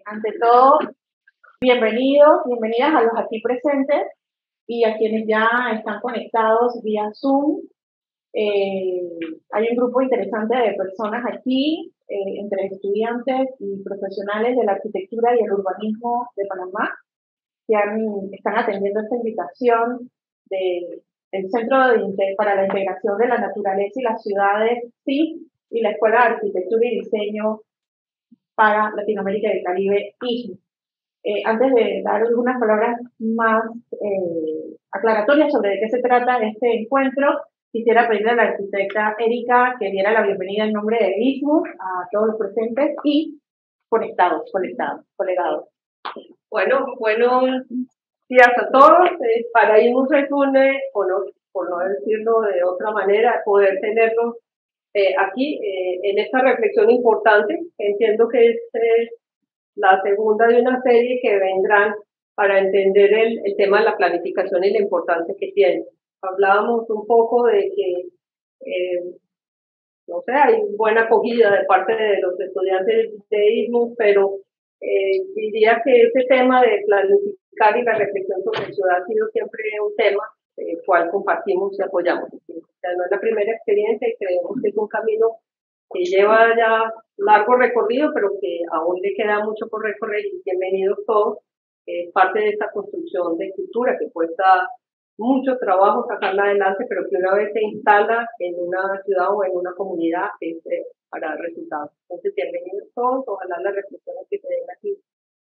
Ante todo, bienvenidos, bienvenidas a los aquí presentes y a quienes ya están conectados vía Zoom. Hay un grupo interesante de personas aquí, entre estudiantes y profesionales de la arquitectura y el urbanismo de Panamá, que están atendiendo esta invitación del Centro para la Integración de la Naturaleza y las Ciudades, CIC, y la Escuela de Arquitectura y Diseño para Latinoamérica y el Caribe, ISMU. Antes de dar algunas palabras más aclaratorias sobre de qué se trata este encuentro, quisiera pedirle a la arquitecta Erika que diera la bienvenida en nombre de ISMU a todos los presentes y colegados. Bueno, buenos días a todos. Para ISMU es por no decirlo de otra manera, poder tenerlos aquí en esta reflexión importante. Entiendo que es la segunda de una serie que vendrán para entender el tema de la planificación y la importancia que tiene. Hablábamos un poco de que, no sé, hay buena acogida de parte de los estudiantes de ISMU, pero diría que ese tema de planificar y la reflexión sobre ciudad ha sido siempre un tema el cual compartimos y apoyamos. O sea, no es la primera experiencia y creemos que es un camino que lleva ya largo recorrido, pero que aún le queda mucho por recorrer, y bienvenidos todos. Parte de esta construcción de cultura que cuesta mucho trabajo sacarla adelante, pero que una vez se instala en una ciudad o en una comunidad es para resultados. Entonces, bienvenidos todos, ojalá las reflexiones que se den aquí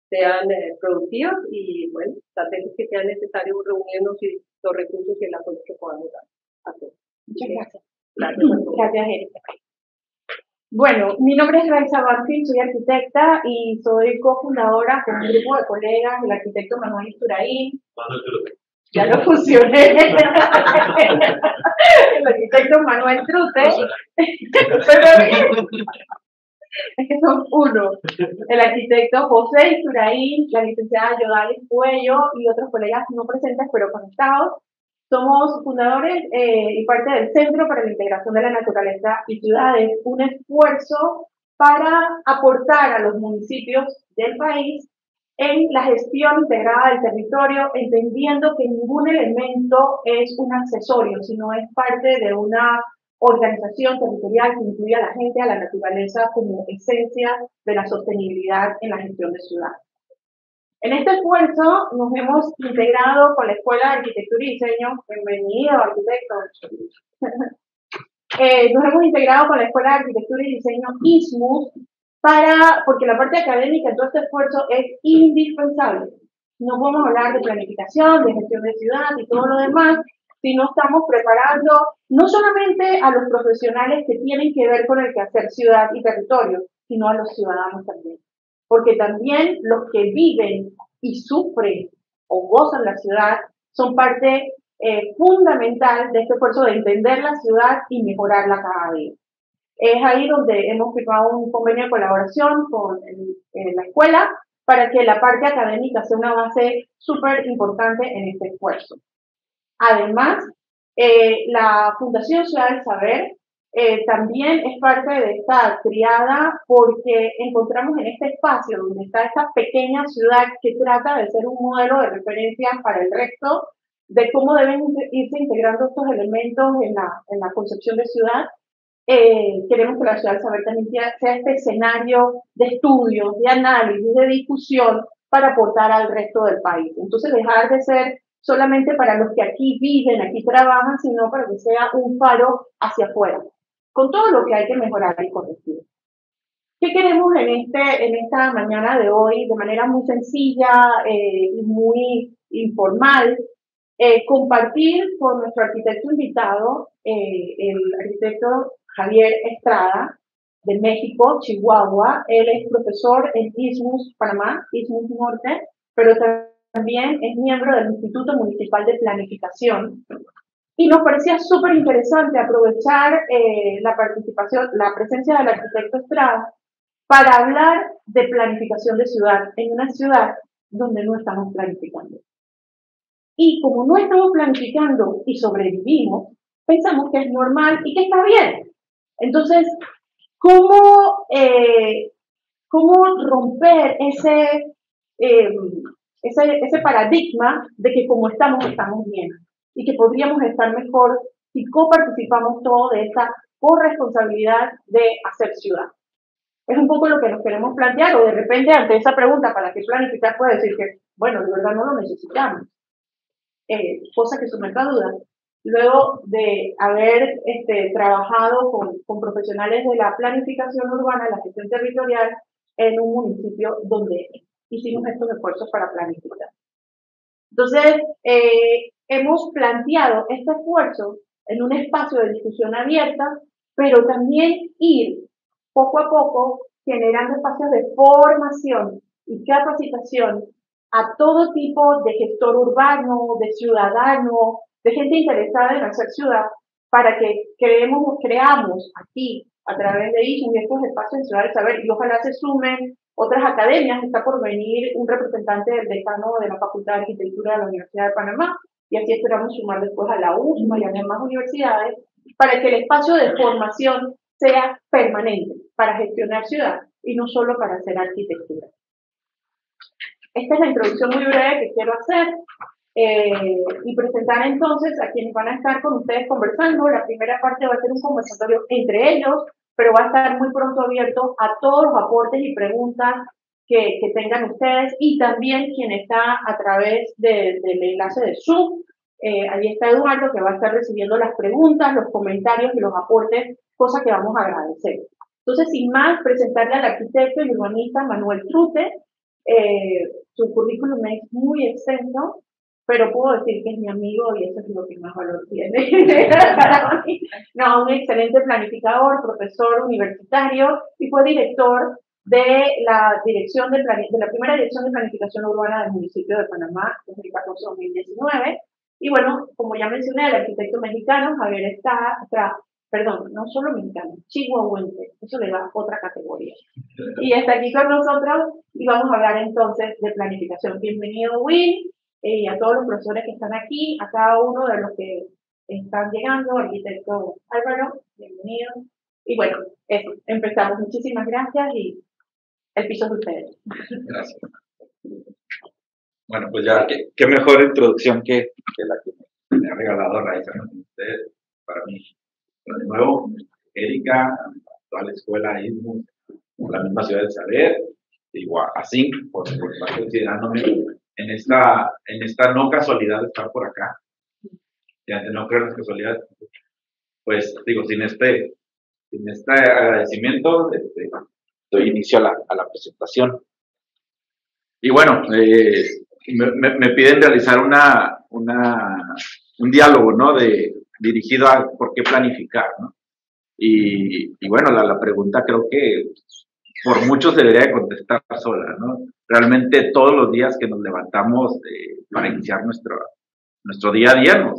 sean productivas y, bueno, tratemos que sea necesario reunirnos y los recursos y el apoyo que podamos dar. Muchas gracias. Gracias, Erika. Bueno, mi nombre es Raiza Banfield, soy arquitecta y soy cofundadora con un grupo de colegas, el arquitecto Manuel Isturain. Ya lo fusioné. El arquitecto Manuel Trute. Es que son uno. El arquitecto José Isturain, la licenciada Yodalis Puello y otros colegas no presentes pero conectados. Somos fundadores y parte del Centro para la Integración de la Naturaleza y Ciudades, un esfuerzo para aportar a los municipios del país en la gestión integrada del territorio, entendiendo que ningún elemento es un accesorio, sino es parte de una organización territorial que incluye a la gente, a la naturaleza como esencia de la sostenibilidad en la gestión de ciudades. En este esfuerzo nos hemos integrado con la Escuela de Arquitectura y Diseño. Bienvenido, arquitecto. Nos hemos integrado con la Escuela de Arquitectura y Diseño ISMU porque la parte académica de todo este esfuerzo es indispensable. No podemos hablar de planificación, de gestión de ciudad y todo lo demás si no estamos preparando no solamente a los profesionales que tienen que ver con el quehacer ciudad y territorio, sino a los ciudadanos también. Porque también los que viven y sufren o gozan la ciudad son parte fundamental de este esfuerzo de entender la ciudad y mejorarla cada día. Es ahí donde hemos firmado un convenio de colaboración con la escuela para que la parte académica sea una base súper importante en este esfuerzo. Además, la Fundación Ciudad del Saber también es parte de esta triada porque encontramos en este espacio donde está esta pequeña ciudad que trata de ser un modelo de referencia para el resto de cómo deben irse integrando estos elementos en la concepción de ciudad. Queremos que la Ciudad del Saber también sea este escenario de estudio, de análisis, de discusión para aportar al resto del país. Entonces, dejar de ser solamente para los que aquí viven, aquí trabajan, sino para que sea un faro hacia afuera, con todo lo que hay que mejorar y corregir. ¿Qué queremos en esta mañana de hoy, de manera muy sencilla y muy informal? Compartir con nuestro arquitecto invitado, el arquitecto Javier Estrada, de México, Chihuahua. Él es profesor en ISMUS Panamá, ISMUS Norte, pero también es miembro del Instituto Municipal de Planificación. Y nos parecía súper interesante aprovechar la presencia del arquitecto Estrada para hablar de planificación de ciudad en una ciudad donde no estamos planificando. Y como no estamos planificando y sobrevivimos, pensamos que es normal y que está bien. Entonces, ¿cómo cómo romper ese paradigma de que como estamos bien y que podríamos estar mejor si coparticipamos todo de esta corresponsabilidad de hacer ciudad. Es un poco lo que nos queremos plantear, o de repente ante esa pregunta, ¿para qué planificar? Puede decir que, bueno, de verdad no lo necesitamos, cosa que somete a dudas. Luego de haber trabajado con profesionales de la planificación urbana, la gestión territorial, en un municipio donde hicimos estos esfuerzos para planificar. Entonces, hemos planteado este esfuerzo en un espacio de discusión abierta, pero también ir poco a poco generando espacios de formación y capacitación a todo tipo de gestor urbano, de ciudadano, de gente interesada en hacer ciudad, para que creamos aquí, a través de ISMUS y estos espacios en Ciudad del Saber, y ojalá se sumen otras academias. Está por venir un representante del decano de la Facultad de Arquitectura de la Universidad de Panamá, y así esperamos sumar después a la USMA y a demás universidades, para que el espacio de formación sea permanente, para gestionar ciudad, y no solo para hacer arquitectura. Esta es la introducción muy breve que quiero hacer y presentar entonces a quienes van a estar con ustedes conversando. La primera parte va a ser un conversatorio entre ellos, pero va a estar muy pronto abierto a todos los aportes y preguntas que tengan ustedes, y también quien está a través del enlace de Zoom. Ahí está Eduardo, que va a estar recibiendo las preguntas, los comentarios y los aportes, cosa que vamos a agradecer. Entonces, sin más, presentarle al arquitecto y urbanista Manuel Trute. Su currículum es muy extenso, pero puedo decir que es mi amigo y eso es lo que más valor tiene para mí. No, un excelente planificador, profesor universitario, y fue director de la primera dirección de planificación urbana del municipio de Panamá, 2014-2019. Y bueno, como ya mencioné, el arquitecto mexicano Javier perdón, no solo mexicano, chihuahuense, eso le da otra categoría. Y está aquí con nosotros y vamos a hablar entonces de planificación. Bienvenido, Will, y a todos los profesores que están aquí, a cada uno de los que están llegando, arquitecto Álvaro, bienvenido. Y bueno, eso, empezamos. Muchísimas gracias y el piso es de ustedes. Gracias. Bueno, pues ya, qué mejor introducción que la que me ha regalado Raiza con ustedes, para mí. Pero de nuevo, Erika, toda la escuela ISMUS, la misma Ciudad del Saber, igual, así, por estar considerándome en esta no casualidad de estar por acá. Ya de no creer las casualidades, pues digo, sin este agradecimiento, doy inicio a la presentación. Y bueno, me piden realizar un diálogo, ¿no? Dirigido a por qué planificar, ¿no? Y bueno, la pregunta creo que por muchos debería de contestar sola, ¿no? Realmente todos los días que nos levantamos para iniciar nuestro día a día, lo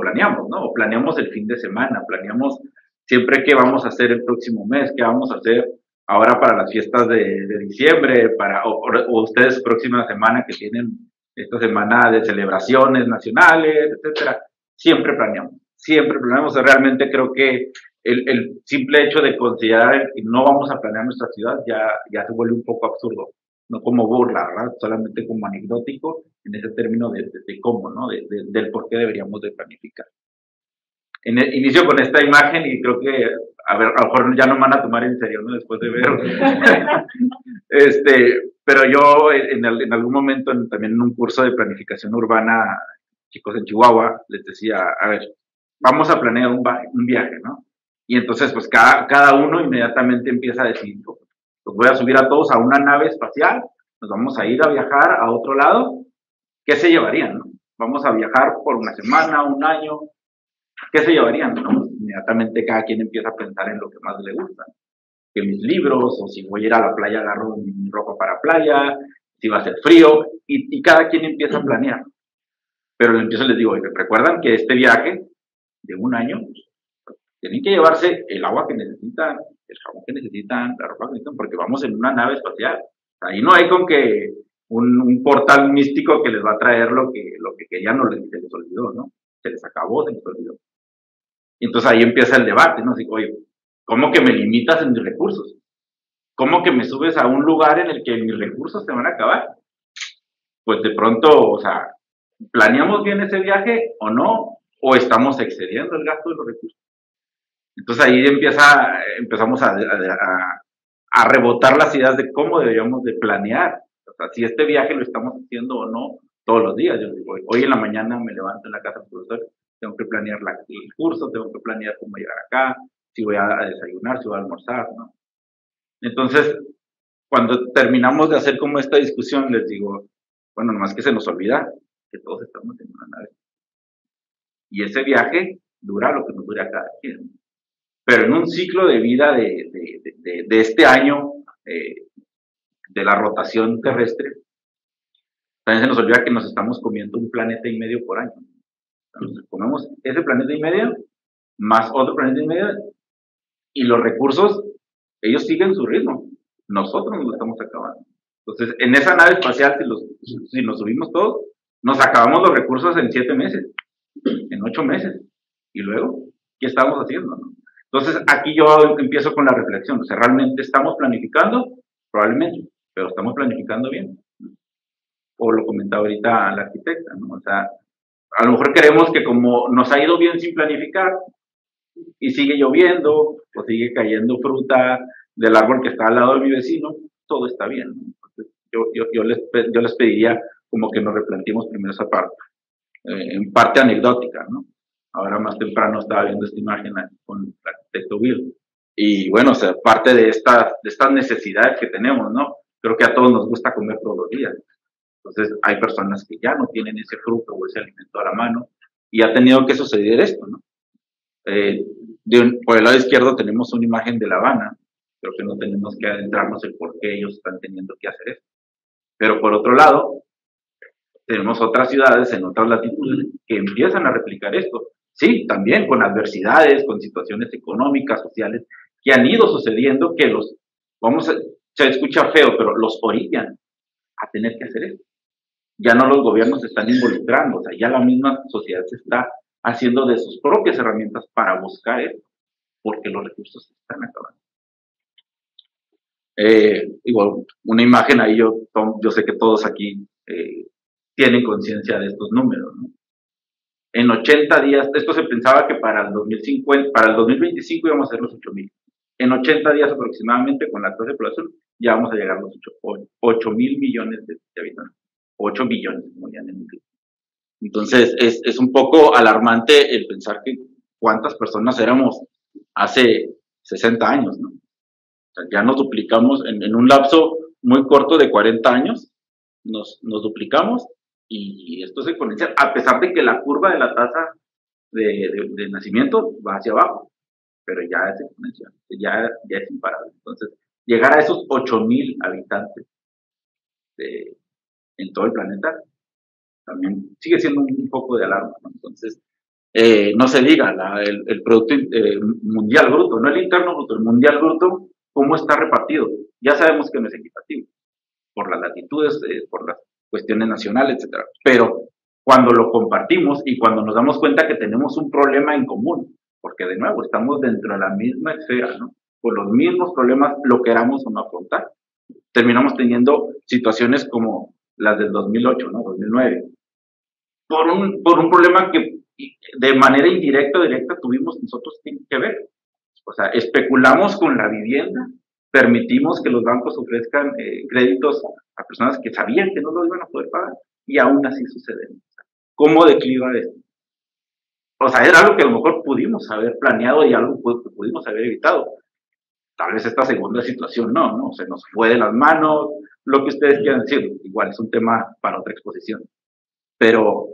planeamos, ¿no? O planeamos el fin de semana, planeamos siempre qué vamos a hacer el próximo mes, qué vamos a hacer ahora para las fiestas de diciembre, o ustedes próxima semana que tienen esta semana de celebraciones nacionales, etcétera. Siempre planeamos. Realmente creo que el simple hecho de considerar que no vamos a planear nuestra ciudad ya se vuelve un poco absurdo, no como burla, ¿verdad? Solamente como anecdótico en ese término de cómo, ¿no? Del por qué deberíamos de planificar. Inicio con esta imagen y creo que, a lo mejor ya no me van a tomar en serio, ¿no? Después de ver. Pero yo en algún momento, también en un curso de planificación urbana, chicos en Chihuahua, les decía, a ver, vamos a planear un viaje, ¿no? Y entonces, pues cada uno inmediatamente empieza a decir, pues voy a subir a todos a una nave espacial, nos vamos a ir a viajar a otro lado. ¿Qué se llevarían, no? Vamos a viajar por una semana, un año. ¿Qué se llevarían? ¿No? Inmediatamente cada quien empieza a pensar en lo que más le gusta. Que mis libros, o si voy a ir a la playa, agarro mi ropa para playa, si va a ser frío, y cada quien empieza a planear. Pero les digo, recuerdan que este viaje de un año, tienen que llevarse el agua que necesitan, el jabón que necesitan, la ropa que necesitan, porque vamos en una nave espacial. Ahí no hay con que un portal místico que les va a traer lo que querían o se les olvidó, ¿no? Se les acabó, se les olvidó. Y entonces ahí empieza el debate, ¿no? Así, oye, ¿cómo que me limitas en mis recursos? ¿cómo que me subes a un lugar en el que mis recursos se van a acabar? Pues de pronto, o sea, ¿planeamos bien ese viaje o no? ¿O estamos excediendo el gasto de los recursos? Entonces ahí empezamos a rebotar las ideas de cómo deberíamos de planear. O sea, si este viaje lo estamos haciendo o no todos los días. Yo digo, hoy en la mañana me levanto en la casa del profesor, tengo que planear el curso, tengo que planear cómo llegar acá, si voy a desayunar, si voy a almorzar, ¿no? Entonces, cuando terminamos de hacer como esta discusión, les digo, bueno, nomás que se nos olvida que todos estamos en una nave. Y ese viaje dura lo que nos dura cada quien. Pero en un ciclo de vida de este año, de la rotación terrestre, también se nos olvida que nos estamos comiendo un planeta y medio por año. Nos comemos ese planeta y medio, más otro planeta y medio, y los recursos, ellos siguen su ritmo. Nosotros nos lo estamos acabando. Entonces, en esa nave espacial, si nos subimos todos, nos acabamos los recursos en 7 meses, en 8 meses. Y luego, ¿qué estamos haciendo? ¿No? Entonces, aquí yo empiezo con la reflexión. O sea, ¿realmente estamos planificando? Probablemente, pero ¿estamos planificando bien? O lo comentaba ahorita la arquitecta, ¿no? O sea, a lo mejor creemos que como nos ha ido bien sin planificar, y sigue lloviendo, o sigue cayendo fruta del árbol que está al lado de mi vecino, todo está bien, ¿no? Entonces, yo les pediría como que nos replanteemos primero esa parte, en parte anecdótica, ¿no? Ahora más temprano estaba viendo esta imagen con el arquitecto Bill, y bueno, o sea, parte de estas necesidades que tenemos, ¿no? Creo que a todos nos gusta comer todos los días. Entonces, hay personas que ya no tienen ese fruto o ese alimento a la mano, y ha tenido que suceder esto, ¿no? Por el lado izquierdo tenemos una imagen de La Habana. Creo que no tenemos que adentrarnos en por qué ellos están teniendo que hacer esto. Pero por otro lado, tenemos otras ciudades en otras latitudes que empiezan a replicar esto. Sí, también con adversidades, con situaciones económicas, sociales, que han ido sucediendo que se escucha feo, pero los orillan a tener que hacer esto. Ya no los gobiernos se están involucrando, o sea, ya la misma sociedad se está haciendo de sus propias herramientas para buscar esto, porque los recursos se están acabando. Igual, una imagen ahí, yo sé que todos aquí tienen conciencia de estos números, ¿no? En 80 días, esto se pensaba que para el 2025 íbamos a ser los 8,000. En 80 días aproximadamente, con la tasa de población, ya vamos a llegar a los 8,000 millones de habitantes. 8 billones, como ya en inglés. Entonces, es un poco alarmante el pensar que cuántas personas éramos hace 60 años, ¿no? O sea, ya nos duplicamos en un lapso muy corto de 40 años, nos duplicamos, y esto es exponencial, a pesar de que la curva de la tasa de nacimiento va hacia abajo, pero ya es exponencial, ya es imparable. Entonces, llegar a esos 8,000 habitantes en todo el planeta también sigue siendo un poco de alarma, ¿no? Entonces, no se diga el producto mundial bruto, no el interno bruto, el mundial bruto, cómo está repartido. Ya sabemos que no es equitativo, por las latitudes, por las cuestiones nacionales, etcétera. Pero cuando lo compartimos y cuando nos damos cuenta que tenemos un problema en común, porque de nuevo estamos dentro de la misma esfera, ¿no? Con los mismos problemas, lo queramos o no afrontar, terminamos teniendo situaciones como las del 2008, ¿no? 2009. Por un problema que de manera indirecta o directa tuvimos nosotros que ver. O sea, especulamos con la vivienda, permitimos que los bancos ofrezcan créditos a personas que sabían que no lo iban a poder pagar, y aún así sucede. ¿Cómo decliva esto? O sea, era algo que a lo mejor pudimos haber planeado y algo que pudimos haber evitado. Tal vez esta segunda situación no, se nos fue de las manos, lo que ustedes quieran decir, igual es un tema para otra exposición. Pero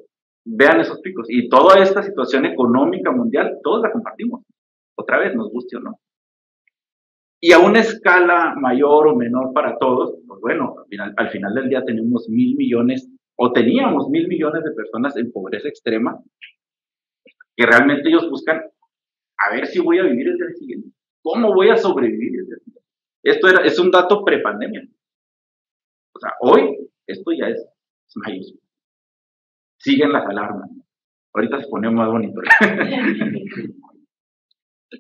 vean esos picos, y toda esta situación económica mundial, todos la compartimos, otra vez, nos guste o no. Y a una escala mayor o menor para todos, pues bueno, al final del día tenemos 1,000 millones, o teníamos 1,000 millones de personas en pobreza extrema, que realmente ellos buscan, a ver si voy a vivir el día siguiente, ¿cómo voy a sobrevivir el día siguiente? Esto es un dato prepandemia. O sea, hoy, esto ya es mayúsculo. Siguen las alarmas. Ahorita se pone más bonito.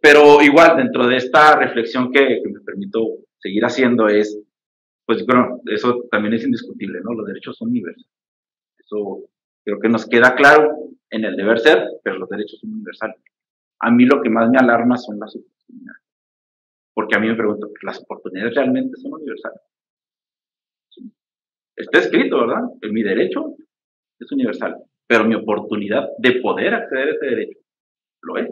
Pero igual, dentro de esta reflexión que me permito seguir haciendo es, pues bueno, eso también es indiscutible, ¿no? Los derechos son universales. Eso creo que nos queda claro en el deber ser, pero los derechos son universales. A mí lo que más me alarma son las oportunidades. Porque a mí me pregunto, ¿las oportunidades realmente son universales? Sí. Está escrito, ¿verdad? Que mi derecho es universal, pero mi oportunidad de poder acceder a ese derecho lo es.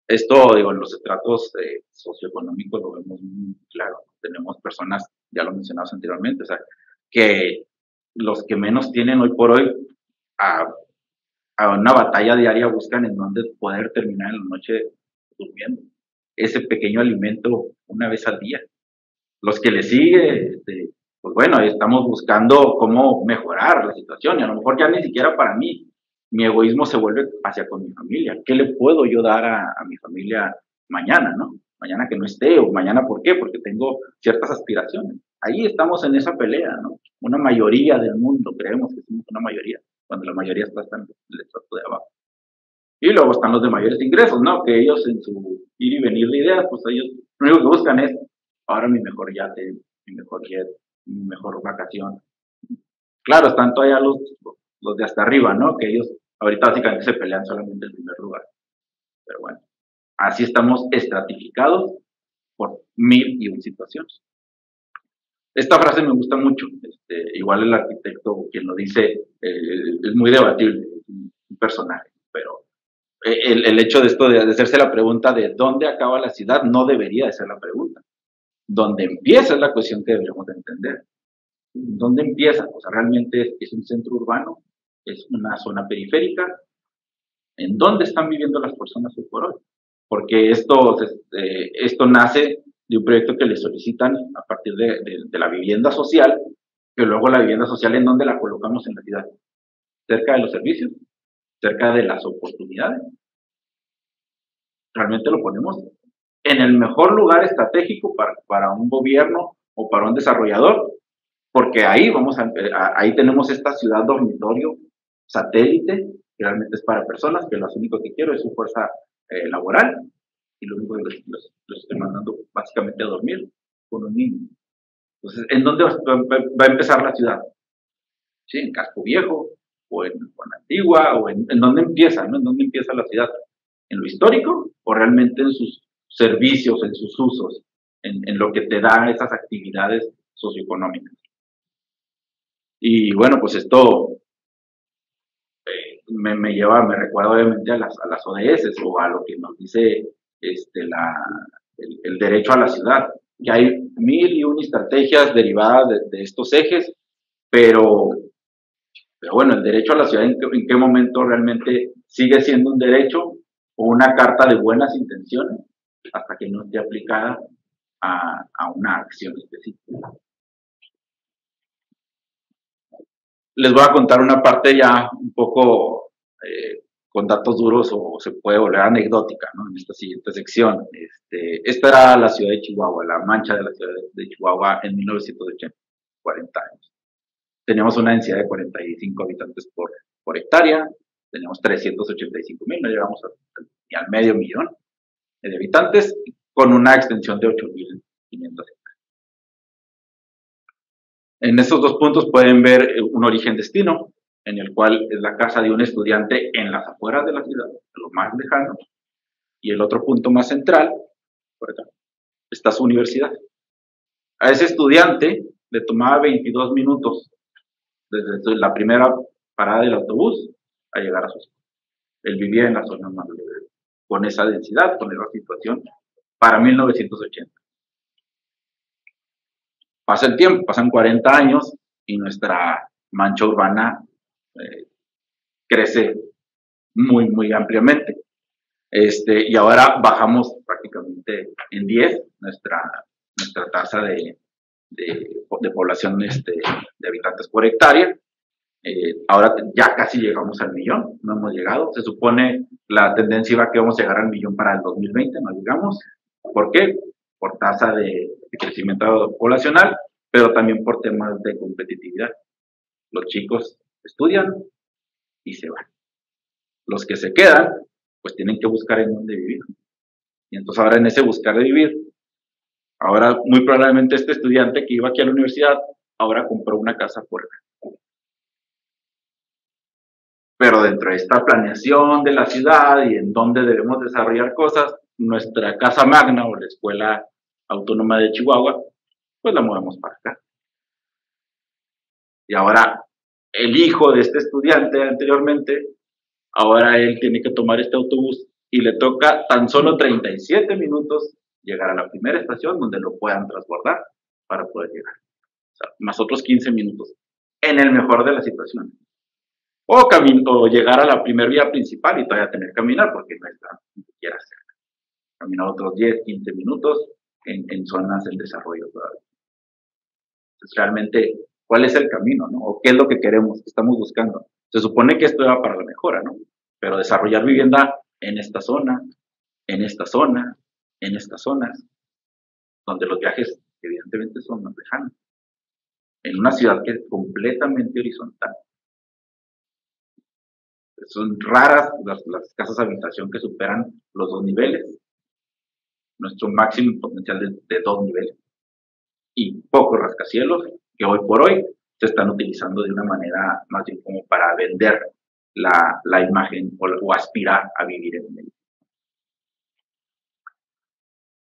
Esto, digo, en los estratos socioeconómicos lo vemos muy claro. Tenemos personas, ya lo mencionamos anteriormente, o sea, que los que menos tienen hoy por hoy a, a una batalla diaria buscan en dónde poder terminar en la noche durmiendo. Ese pequeño alimento una vez al día. Los que le sigue, pues bueno, estamos buscando cómo mejorar la situación y a lo mejor ya ni siquiera para mí. Mi egoísmo se vuelve hacia con mi familia. ¿Qué le puedo yo dar a mi familia mañana, no? Mañana que no esté, o mañana, ¿por qué? Porque tengo ciertas aspiraciones. Ahí estamos en esa pelea, ¿no? Una mayoría del mundo, creemos que somos una mayoría, cuando la mayoría está en el estrato de abajo. Y luego están los de mayores ingresos, ¿no? Que ellos en su ir y venir de ideas, pues ellos lo único que buscan es ahora mi mejor yate, mi mejor jet, mi mejor vacación. Claro, están todavía los de hasta arriba, ¿no? Que ellos ahorita básicamente se pelean solamente el primer lugar. Pero bueno, así estamos estratificados por 1001 situaciones. Esta frase me gusta mucho. Igual el arquitecto quien lo dice es muy debatible, es un personaje, pero el hecho de esto de hacerse la pregunta de dónde acaba la ciudad no debería de ser la pregunta. Dónde empieza es la cuestión que deberíamos de entender. ¿Dónde empieza? O sea, realmente es un centro urbano, es una zona periférica. ¿En dónde están viviendo las personas hoy por hoy? Porque esto nace de un proyecto que le solicitan a partir de la vivienda social, que luego la vivienda social, ¿en dónde la colocamos en la ciudad? ¿Cerca de los servicios? ¿Cerca de las oportunidades? Realmente lo ponemos en el mejor lugar estratégico para un gobierno o para un desarrollador, porque ahí ahí tenemos esta ciudad dormitorio satélite, que realmente es para personas que lo único que quiero es su fuerza laboral, y lo único que los estoy mandando básicamente a dormir con un niño. Entonces, ¿en dónde va a empezar la ciudad? ¿Sí? ¿En Casco Viejo? ¿O en Antigua? ¿O en dónde empieza? ¿No? ¿En dónde empieza la ciudad? ¿En lo histórico? ¿O realmente en sus servicios, en sus usos, en lo que te da esas actividades socioeconómicas? Y bueno, pues esto me recuerda obviamente a las ODS o a lo que nos dice el derecho a la ciudad. Que hay 1001 estrategias derivadas de estos ejes, pero bueno, el derecho a la ciudad, ¿en qué momento realmente sigue siendo un derecho o una carta de buenas intenciones hasta que no esté aplicada a una acción específica? Les voy a contar una parte ya un poco con datos duros o se puede volver anecdótica, ¿no? En esta siguiente sección. Esta era la ciudad de Chihuahua, la mancha de la ciudad de Chihuahua en 1980, 40 años. Teníamos una densidad de 45 habitantes por hectárea, teníamos 385,000, no llegamos ni al medio millón de habitantes, con una extensión de 8,500 hectáreas. En estos dos puntos pueden ver un origen-destino, en el cual es la casa de un estudiante en las afueras de la ciudad, lo más lejano, y el otro punto más central, por acá, está su universidad. A ese estudiante le tomaba 22 minutos desde la primera parada del autobús a llegar a su escuela. Él vivía en la zona más libre, con esa densidad, con esa situación, para 1980. Pasa el tiempo, pasan 40 años y nuestra mancha urbana crece muy, muy ampliamente. Y ahora bajamos prácticamente en 10 nuestra tasa de población de habitantes por hectárea. Ahora ya casi llegamos al millón, no hemos llegado. Se supone la tendencia iba que vamos a llegar al millón para el 2020, no llegamos. ¿Por qué? Por tasa de crecimiento poblacional, pero también por temas de competitividad. Los chicos estudian y se van. Los que se quedan, pues tienen que buscar en dónde vivir. Y entonces ahora en ese buscar de vivir, ahora muy probablemente este estudiante que iba aquí a la universidad, ahora compró una casa por acá. Pero dentro de esta planeación de la ciudad y en dónde debemos desarrollar cosas, nuestra casa magna o la Escuela Autónoma de Chihuahua, pues la movemos para acá. Y ahora el hijo de este estudiante anteriormente, ahora él tiene que tomar este autobús y le toca tan solo 37 minutos llegar a la primera estación donde lo puedan transbordar para poder llegar. O sea, más otros 15 minutos, en el mejor de las situaciones. O llegar a la primera vía principal y todavía tener que caminar porque no está ni siquiera cerca. Caminar otros 10, 15 minutos en zonas en desarrollo todavía. Entonces, realmente, ¿cuál es el camino, no? ¿O qué es lo que queremos, que estamos buscando? Se supone que esto va para la mejora, ¿no? Pero desarrollar vivienda en esta zona, en esta zona, en estas zonas, donde los viajes evidentemente son más lejanos. En una ciudad que es completamente horizontal. Son raras las casas de habitación que superan los 2 niveles. Nuestro máximo potencial de 2 niveles. Y pocos rascacielos que hoy por hoy se están utilizando de una manera más bien como para vender la imagen o aspirar a vivir en él.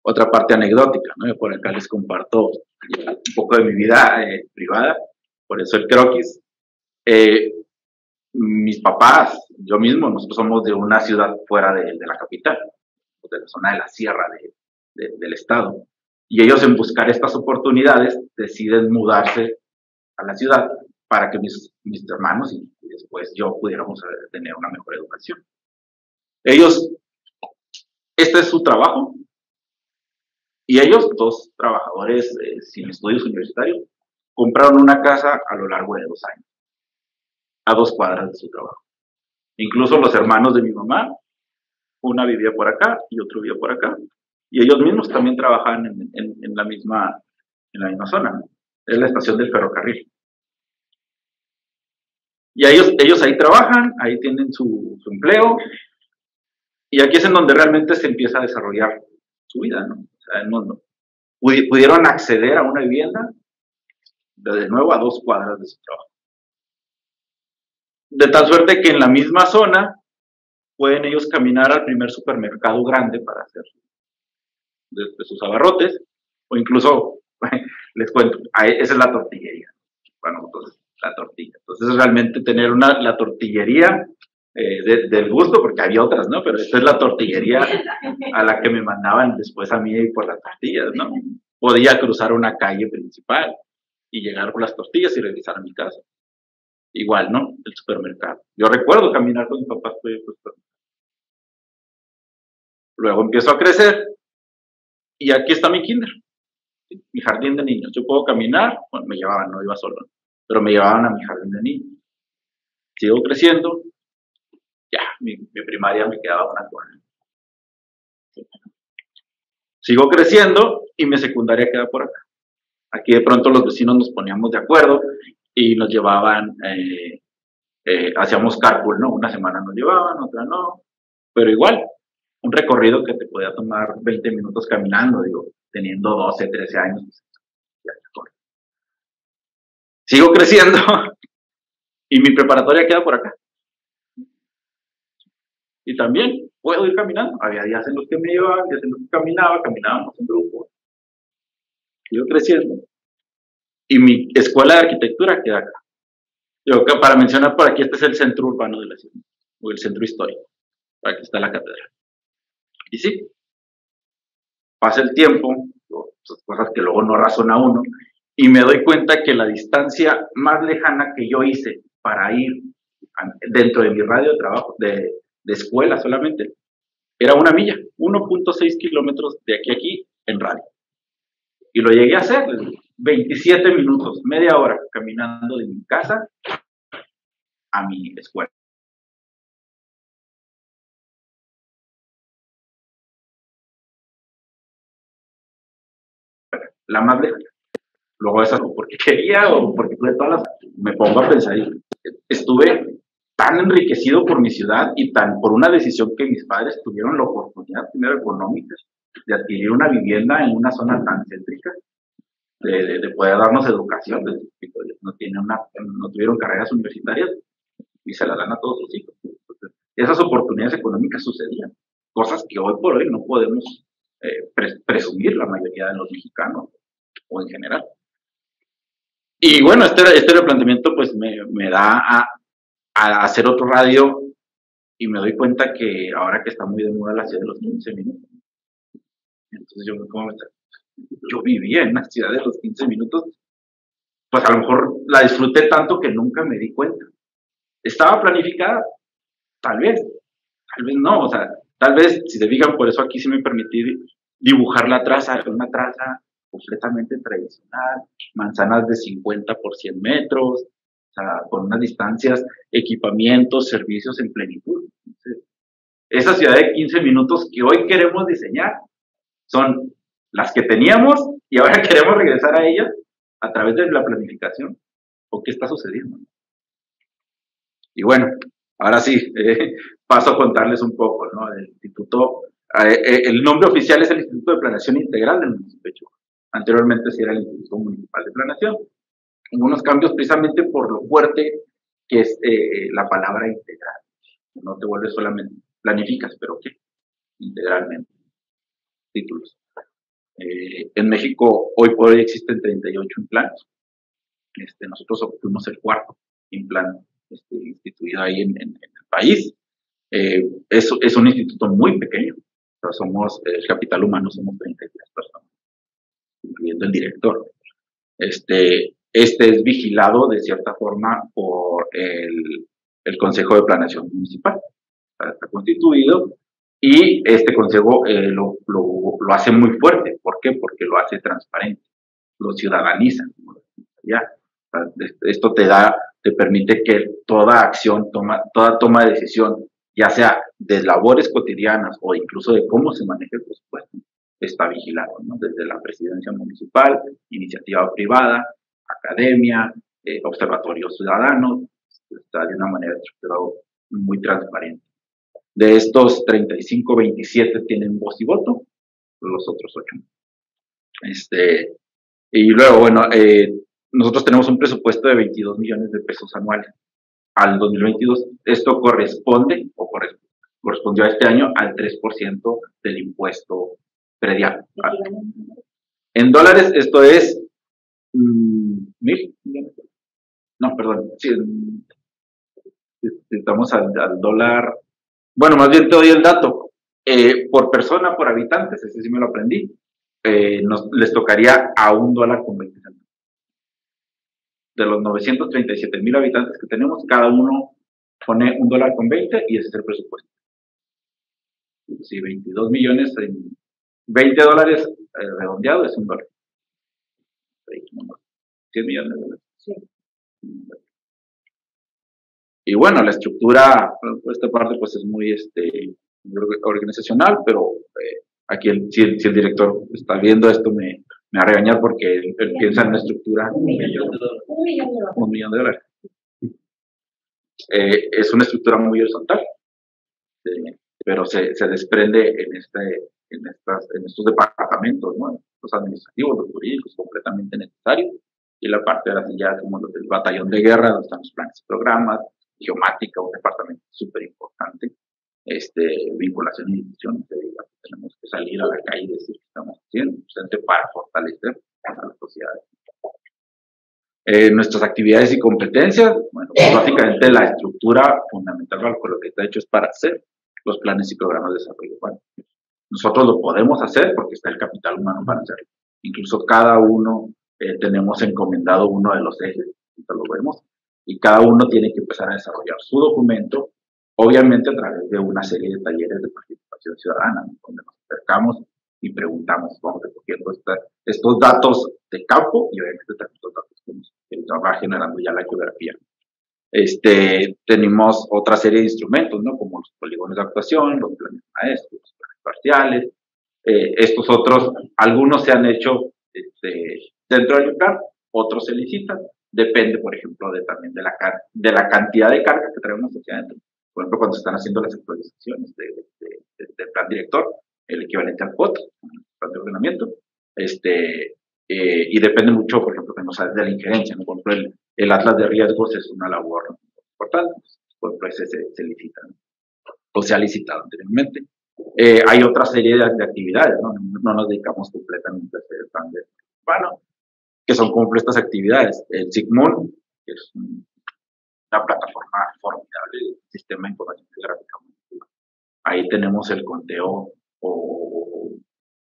Otra parte anecdótica, ¿no? Yo por acá les comparto un poco de mi vida privada, por eso el croquis. Mis papás, yo mismo, nosotros somos de una ciudad fuera de la capital, de la zona de la sierra del estado. Y ellos en buscar estas oportunidades deciden mudarse a la ciudad para que mis hermanos y después yo pudiéramos tener una mejor educación. Ellos, este es su trabajo, y ellos, 2 trabajadores sin estudios universitarios, compraron una casa a lo largo de 2 años, a 2 cuadras de su trabajo. Incluso los hermanos de mi mamá, una vivía por acá y otro vivía por acá, y ellos mismos también trabajaban en la misma zona, ¿no? Es la estación del ferrocarril. Y ellos ahí trabajan, ahí tienen su empleo, y aquí es en donde realmente se empieza a desarrollar su vida, ¿no? O sea, pudieron acceder a una vivienda de nuevo a 2 cuadras de su trabajo. De tal suerte que en la misma zona pueden ellos caminar al primer supermercado grande para hacer de sus abarrotes, o incluso, les cuento, esa es la tortillería. Bueno, entonces, la tortilla. Entonces, realmente tener la tortillería del gusto, porque había otras, ¿no? Pero esta es la tortillería a la que me mandaban después a mí por las tortillas, ¿no? Podía cruzar una calle principal y llegar por las tortillas y regresar a mi casa. Igual, ¿no? El supermercado. Yo recuerdo caminar con mis papás por el supermercado. Luego empiezo a crecer y aquí está mi kinder, mi jardín de niños. Yo puedo caminar, bueno, me llevaban, no iba solo, pero me llevaban a mi jardín de niños. Sigo creciendo, ya, mi primaria me quedaba una cuadra. Sigo creciendo y mi secundaria queda por acá. Aquí de pronto los vecinos nos poníamos de acuerdo y nos llevaban, hacíamos carpool, ¿no? Una semana nos llevaban, otra no, pero igual, un recorrido que te podía tomar 20 minutos caminando, digo, teniendo 12, 13 años, ya mejor. Sigo creciendo y mi preparatoria queda por acá. Y también puedo ir caminando. Había días en los que me llevaban, días en los que caminábamos en grupo. Sigo creciendo. Y mi escuela de arquitectura queda acá. Yo, para mencionar por aquí, este es el centro urbano de la ciudad, o el centro histórico. Aquí está la catedral. Y sí, pasa el tiempo, cosas que luego no razona uno, y me doy cuenta que la distancia más lejana que yo hice para ir dentro de mi radio de trabajo, de escuela solamente, era 1 milla, 1.6 kilómetros de aquí a aquí en radio. Y lo llegué a hacer, 27 minutos, media hora, caminando de mi casa a mi escuela. La más lejana. Luego esa, o porque quería, o porque tuve todas las... Me pongo a pensar, estuve tan enriquecido por mi ciudad y tan por una decisión que mis padres tuvieron la oportunidad, primero económica, de adquirir una vivienda en una zona tan céntrica, de poder darnos educación. No tuvieron carreras universitarias y se la dan a todos sus hijos. Entonces, esas oportunidades económicas sucedían, cosas que hoy por hoy no podemos presumir la mayoría de los mexicanos o en general. Y bueno, este replanteamiento pues me da a hacer otro radio y me doy cuenta que ahora que está muy de moda la ciudad de los 15 minutos, entonces yo vivía en la ciudad de los 15 minutos, pues a lo mejor la disfruté tanto que nunca me di cuenta. ¿Estaba planificada? Tal vez no, o sea, tal vez, si se fijan, por eso aquí sí me permití dibujar la traza, una traza completamente tradicional, manzanas de 50 por 100 metros, o sea, con unas distancias, equipamientos, servicios en plenitud. Entonces, esa ciudad de 15 minutos que hoy queremos diseñar son las que teníamos y ahora queremos regresar a ellas a través de la planificación. ¿O qué está sucediendo? Y bueno, ahora sí, paso a contarles un poco, ¿no? El instituto, el nombre oficial es el Instituto de Planeación Integral del municipio de Chihuahua. Anteriormente sí era el Instituto Municipal de Planeación. Unos cambios precisamente por lo fuerte que es la palabra integral. No te vuelves solamente, planificas, pero ¿qué? Integralmente. Títulos. En México hoy por hoy existen 38 implantes. Nosotros obtuvimos el cuarto implante instituido ahí en el país. Es un instituto muy pequeño. O sea, somos, el capital humano somos 33 personas, incluyendo el director. Este es vigilado de cierta forma por el Consejo de Planeación Municipal. Está constituido y este consejo lo hace muy fuerte. ¿Por qué? Porque lo hace transparente, lo ciudadaniza. ¿Ya? Esto te permite que toda acción, toda toma de decisión, ya sea de labores cotidianas o incluso de cómo se maneja el presupuesto, está vigilado, ¿no? Desde la presidencia municipal, iniciativa privada, academia, observatorios ciudadanos, está de una manera estructurada muy transparente. De estos 35, 27 tienen voz y voto, los otros 8. Y luego, bueno, nosotros tenemos un presupuesto de 22 millones de pesos anuales al 2022. Esto correspondió a este año al 3% del impuesto predial. En dólares, esto es 1,000 millones. No, perdón. Sí, estamos al dólar. Bueno, más bien te doy el dato. Por persona, por habitantes, ese sí me lo aprendí. Les tocaría a $1.20. De los 937,000 habitantes que tenemos, cada uno pone $1.20 y ese es el presupuesto. Si 22 millones en $20 redondeado es $1. 100 millones de dólares. Sí. Y bueno, la estructura, esta parte pues es muy organizacional, pero aquí si el director está viendo esto me va a regañar porque él piensa en una estructura $1 millón. Es una estructura muy horizontal, pero se desprende en estos departamentos, ¿no? Los administrativos, los jurídicos, completamente necesarios, y la parte de las ya como los del batallón de guerra, donde están los planes y programas, geomática, un departamento súper importante, vinculación y difusión, tenemos que salir a la calle y decir que estamos haciendo, para fortalecer a la sociedad. Nuestras actividades y competencias, bueno, pues básicamente la estructura fundamental para lo que está hecho es para hacer los planes y programas de desarrollo urbano. Nosotros lo podemos hacer porque está el capital humano para hacerlo. Incluso cada uno tenemos encomendado uno de los ejes, lo vemos, y cada uno tiene que empezar a desarrollar su documento, obviamente a través de una serie de talleres de participación ciudadana, ¿no? Donde nos acercamos y preguntamos, vamos recogiendo estos datos de campo y obviamente también estos datos que nos va generando ya la geografía. Tenemos otra serie de instrumentos, ¿no? Como los polígonos de actuación, los planes maestros, los planes parciales. Estos otros, algunos se han hecho dentro del plan, otros se licitan. Depende, por ejemplo, también de la cantidad de carga que traemos hacia adentro. Por ejemplo, cuando se están haciendo las actualizaciones del plan director, el equivalente al POT, plan de ordenamiento, y depende mucho, por ejemplo, de la injerencia, ¿no? Por ejemplo, el atlas de riesgos es una labor importante, por ejemplo, ese se licita, ¿no? O se ha licitado anteriormente. Hay otra serie de actividades, ¿no? No nos dedicamos completamente a hacer el plan de urbano, que son como estas actividades. El SIGMUN, que es una plataforma formidable del sistema de información geográfica. Ahí tenemos el conteo o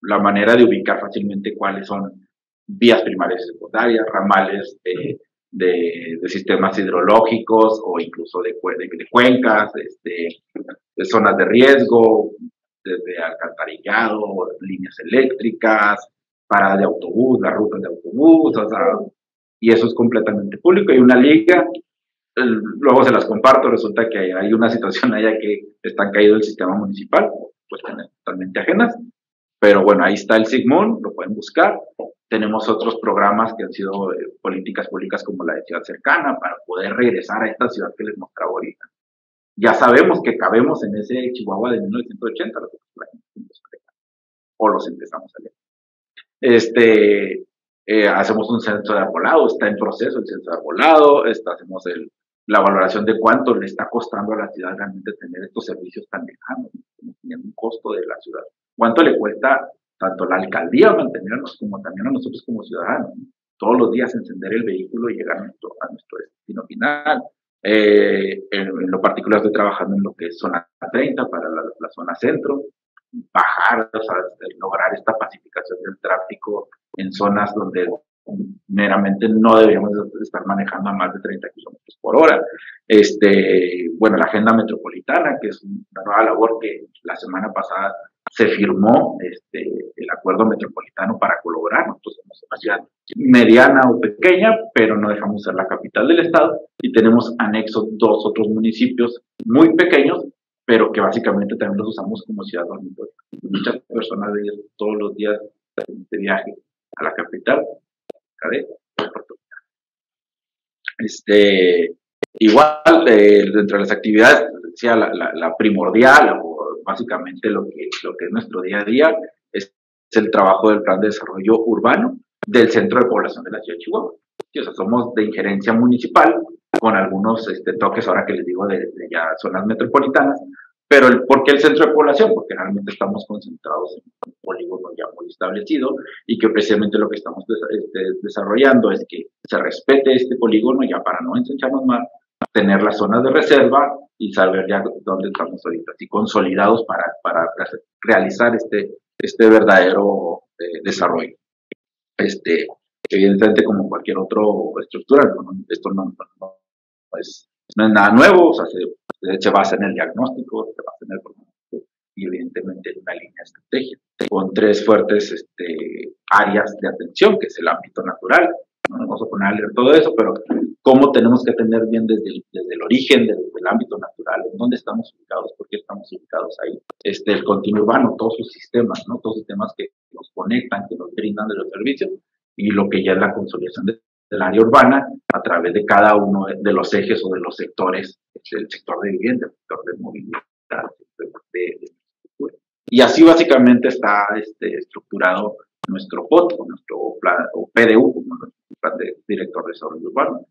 la manera de ubicar fácilmente cuáles son vías primarias y secundarias, ramales de sistemas hidrológicos o incluso de cuencas, de zonas de riesgo, desde alcantarillado, líneas eléctricas, paradas de autobús, las rutas de autobús, o sea, y eso es completamente público. Hay una liga, luego se las comparto, resulta que hay una situación allá que están caído el sistema municipal, pues totalmente ajenas, pero bueno, ahí está el SIGMUN, lo pueden buscar. Tenemos otros programas que han sido políticas públicas como la de Ciudad Cercana para poder regresar a esta ciudad que les mostraba ahorita. Ya sabemos que cabemos en ese Chihuahua de 1980, o los empezamos a leer. Hacemos un censo de arbolado, está en proceso el censo de arbolado, hacemos la valoración de cuánto le está costando a la ciudad realmente tener estos servicios tan lejanos, teniendo un costo de la ciudad. Cuánto le cuesta tanto a la alcaldía mantenernos como también a nosotros como ciudadanos. Todos los días encender el vehículo y llegar a nuestro destino final. En lo particular estoy trabajando en lo que es zona 30 para la zona centro, bajar, o sea, lograr esta pacificación del tráfico en zonas donde meramente no deberíamos estar manejando a más de 30 kilómetros por hora. Bueno, la agenda metropolitana, que es una nueva labor que la semana pasada se firmó el acuerdo metropolitano para colaborar. Nosotros somos una ciudad mediana o pequeña, pero no dejamos ser la capital del estado y tenemos anexos 2 otros municipios muy pequeños, pero que básicamente también los usamos como ciudad dormitorio. Muchas personas de ellos todos los días de viaje a la capital, igual dentro de las actividades, decía la primordial o básicamente lo que es nuestro día a día es el trabajo del plan de desarrollo urbano del centro de población de la ciudad de Chihuahua. O sea, somos de injerencia municipal con algunos toques ahora que les digo de ya zonas metropolitanas, pero ¿por qué el centro de población? Porque realmente estamos concentrados en un polígono ya muy establecido y que precisamente lo que estamos desarrollando es que se respete este polígono ya para no ensancharnos más, tener las zonas de reserva y saber ya dónde estamos ahorita, así consolidados para realizar este verdadero desarrollo. Evidentemente, como cualquier otra estructura, esto no es nada nuevo, o sea, se basa en el diagnóstico, se basa en el pronóstico y evidentemente en una línea de estrategia, con 3 fuertes áreas de atención, que es el ámbito natural. No nos vamos a poner a leer todo eso, pero cómo tenemos que atender bien desde el origen, desde el ámbito natural, en dónde estamos ubicados, por qué estamos ubicados ahí. El continuo urbano, todos sus sistemas, ¿no? Todos los sistemas que nos conectan, que nos brindan de los servicios, y lo que ya es la consolidación del área urbana a través de cada uno de los ejes o de los sectores, el sector de vivienda, el sector de movilidad, de infraestructura. Y así básicamente está estructurado nuestro POT, o nuestro plan, o PDU, como nuestro plan de director de desarrollo urbano,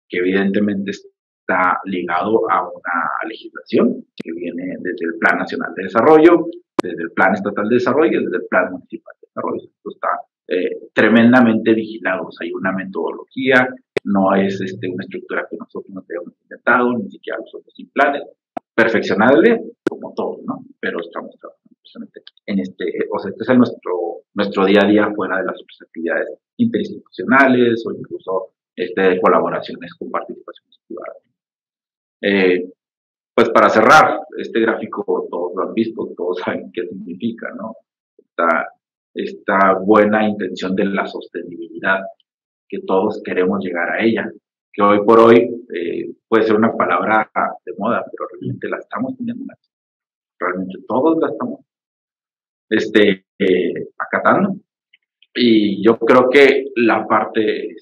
que evidentemente está ligado a una legislación que viene desde el Plan Nacional de Desarrollo, desde el Plan Estatal de Desarrollo y desde el Plan Municipal de Desarrollo. Esto está tremendamente vigilado. O sea, hay una metodología, no es una estructura que nosotros no hayamos inventado, ni siquiera nosotros sin planes. Perfeccionable, como todo, ¿no? Pero estamos trabajando precisamente en o sea, este es nuestro día a día fuera de las otras actividades interinstitucionales o incluso de colaboraciones con participaciones privadas. Pues para cerrar, este gráfico todos lo han visto, todos saben qué significa, ¿no? Esta buena intención de la sostenibilidad, que todos queremos llegar a ella, que hoy por hoy puede ser una palabra de moda, pero realmente la estamos teniendo, realmente todos la estamos acatando. Y yo creo que la parte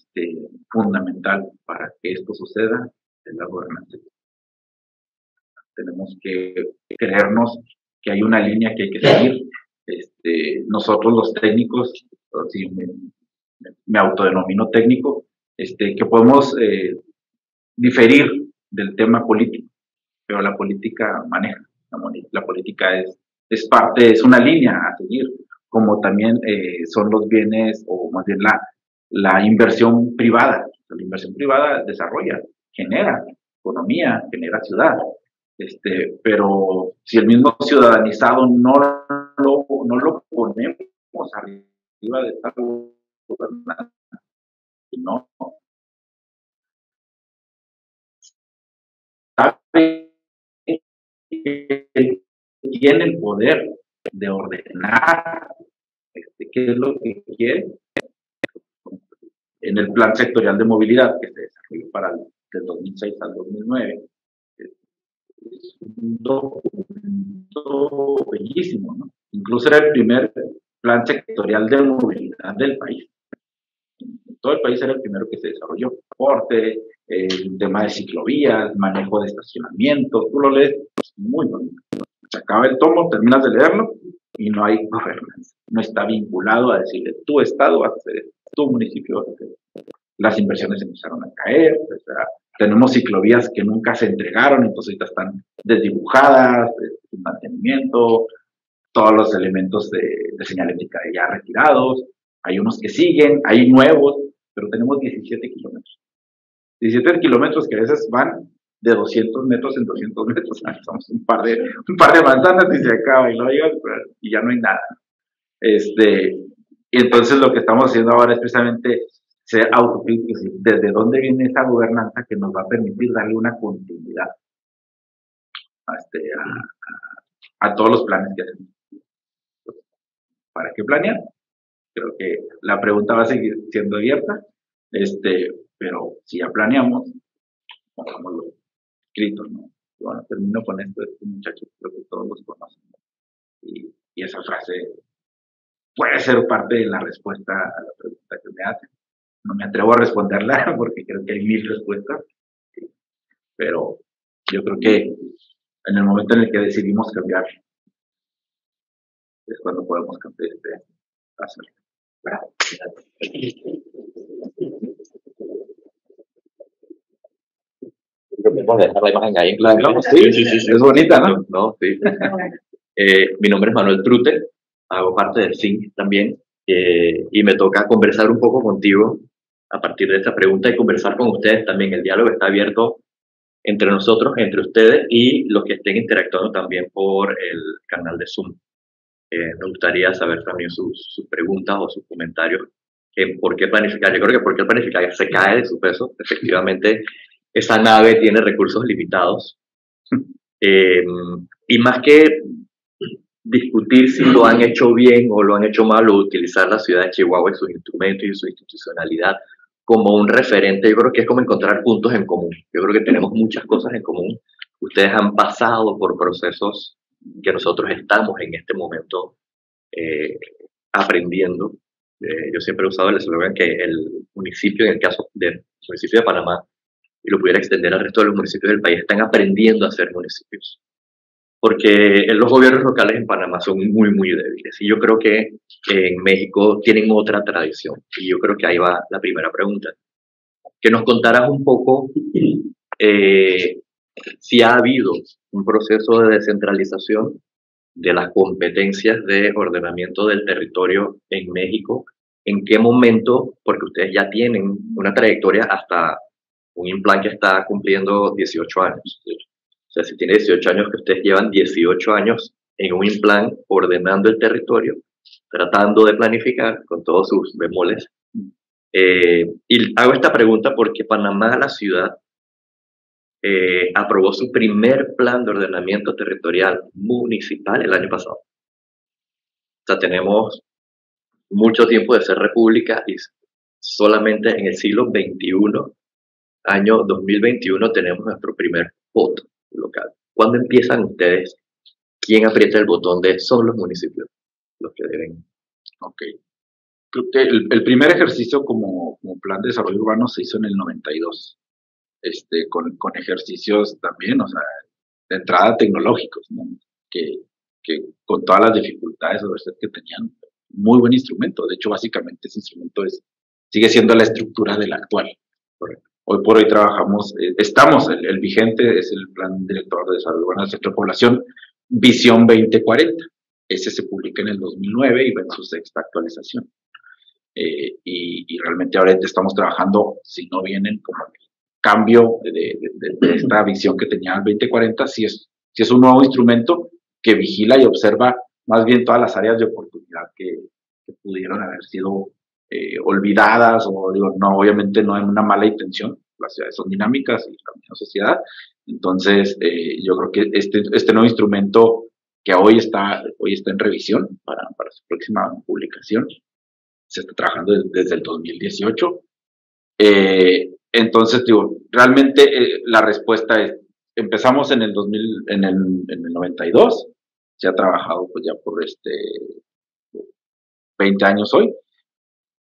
fundamental para que esto suceda es la gobernanza. Tenemos que creernos que hay una línea que hay que seguir, nosotros los técnicos, así me autodenomino técnico, que podemos diferir del tema político, pero la política maneja, la política es parte, es una línea a seguir, como también son los bienes, o más bien la inversión privada. La inversión privada desarrolla, genera economía, genera ciudad. Pero si el mismo ciudadanizado no lo ponemos arriba de esta gobernanza, no sabe que tiene el poder de ordenar qué es lo que quiere. En el plan sectorial de movilidad que se desarrolló del 2006 al 2009, es un documento bellísimo, ¿no? Incluso era el primer plan sectorial de movilidad del país. En todo el país era el primero que se desarrolló. Transporte, el tema de ciclovías, manejo de estacionamiento, tú lo lees, pues, muy bonito. Se acaba el tomo, terminas de leerlo y no hay gobernanza. No está vinculado a decirle, tu estado vas a hacer esto, tu municipio vas a hacer esto. Las inversiones empezaron a caer, o sea, tenemos ciclovías que nunca se entregaron, entonces ahorita están desdibujadas, sin mantenimiento, todos los elementos de señalética ya retirados, hay unos que siguen, hay nuevos, pero tenemos 17 kilómetros. 17 kilómetros que a veces van de 200 metros en 200 metros, somos un par de manzanas y se acaba, y, y ya no hay nada. Y entonces lo que estamos haciendo ahora es precisamente ser autocríticos, desde dónde viene esa gobernanza que nos va a permitir darle una continuidad a todos los planes que hacemos. ¿Para qué planear? Creo que la pregunta va a seguir siendo abierta, pero si ya planeamos, pongámoslo escrito, ¿no? Bueno, termino con esto, muchachos, creo que todos los conocen. Y esa frase puede ser parte de la respuesta a la pregunta que me hacen. No me atrevo a responderla porque creo que hay 1000 respuestas, pero yo creo que en el momento en el que decidimos cambiar es cuando podemos cambiar hacerlo. Podemos dejar la imagen ahí. Claro, sí, es bonita, ¿no? No, sí. Mi nombre es Manuel Trute, hago parte del CINC también, y me toca conversar un poco contigo a partir de esta pregunta y conversar con ustedes también. El diálogo está abierto entre nosotros, entre ustedes y los que estén interactuando también por el canal de Zoom. Me gustaría saber también sus preguntas o sus comentarios en por qué planificar. Yo creo que por qué planificar se cae de su peso. Efectivamente, esa nave tiene recursos limitados. Y más que discutir si lo han hecho bien o lo han hecho mal, o utilizar la ciudad de Chihuahua y sus instrumentos y su institucionalidad como un referente, yo creo que es como encontrar puntos en común. Yo creo que tenemos muchas cosas en común. Ustedes han pasado por procesos que nosotros estamos en este momento aprendiendo. Yo siempre he usado el eslogan que el municipio, en el caso del municipio de Panamá, y lo pudiera extender al resto de los municipios del país, están aprendiendo a ser municipios. Porque los gobiernos locales en Panamá son muy, muy débiles. Y yo creo que en México tienen otra tradición. Y yo creo que ahí va la primera pregunta. Que nos contaras un poco si ha habido un proceso de descentralización de las competencias de ordenamiento del territorio en México. ¿En qué momento? Porque ustedes ya tienen una trayectoria hasta un INPLAN que está cumpliendo 18 años. O sea, si tiene 18 años, que ustedes llevan 18 años en un INPLAN ordenando el territorio, tratando de planificar con todos sus bemoles. Y hago esta pregunta porque Panamá, la ciudad, aprobó su primer plan de ordenamiento territorial municipal el año pasado. O sea, tenemos mucho tiempo de ser república y solamente en el siglo XXI, año 2021, tenemos nuestro primer voto local. ¿Cuándo empiezan ustedes? ¿Quién aprieta el botón de son los municipios los que deben? Ok. Creo que el primer ejercicio como plan de desarrollo urbano se hizo en el 92. Con ejercicios también, o sea, de entrada tecnológicos, ¿no? Que que con todas las dificultades que tenían, muy buen instrumento. De hecho, básicamente ese instrumento sigue siendo la estructura del actual. Hoy por hoy trabajamos, el vigente es el Plan Director de Desarrollo Urbano del Centro de Población, Visión 2040. Ese se publica en el 2009 y va en su sexta actualización. Y realmente ahora estamos trabajando, si no vienen como cambio de esta visión que tenía el 2040, si es un nuevo instrumento que vigila y observa más bien todas las áreas de oportunidad que pudieron haber sido olvidadas, o digo, no, obviamente no hay una mala intención, las ciudades son dinámicas y la misma sociedad. Entonces, yo creo que este nuevo instrumento que hoy está en revisión para su próxima publicación, se está trabajando desde el 2018. Entonces, digo, realmente la respuesta es, empezamos en el 92, se ha trabajado pues ya por 20 años hoy,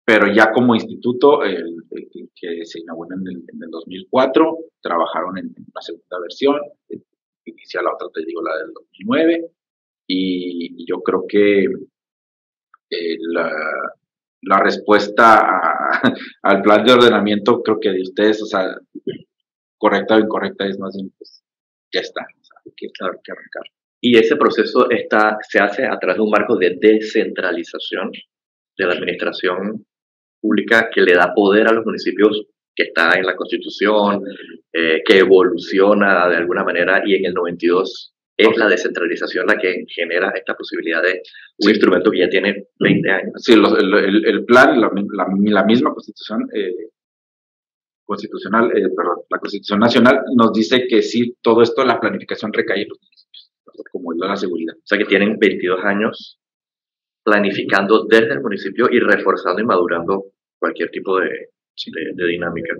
pero ya como instituto, que se inauguró en el 2004, trabajaron en una segunda versión, inicia la otra, te digo, la del 2009, y yo creo que la respuesta al plan de ordenamiento, creo que de ustedes, o sea, correcta o incorrecta, es más bien, pues, ya está, o sea, hay que arrancar. Y ese proceso se hace a través de un marco de descentralización de la administración pública que le da poder a los municipios, que está en la Constitución, que evoluciona de alguna manera, y en el 92 es la descentralización la que genera esta posibilidad de un instrumento que ya tiene 20 años. Sí, el plan, la misma Constitución la Constitución Nacional nos dice que sí, todo esto, la planificación recae en los municipios, como el de la seguridad. O sea que tienen 22 años planificando desde el municipio y reforzando y madurando cualquier tipo de dinámica.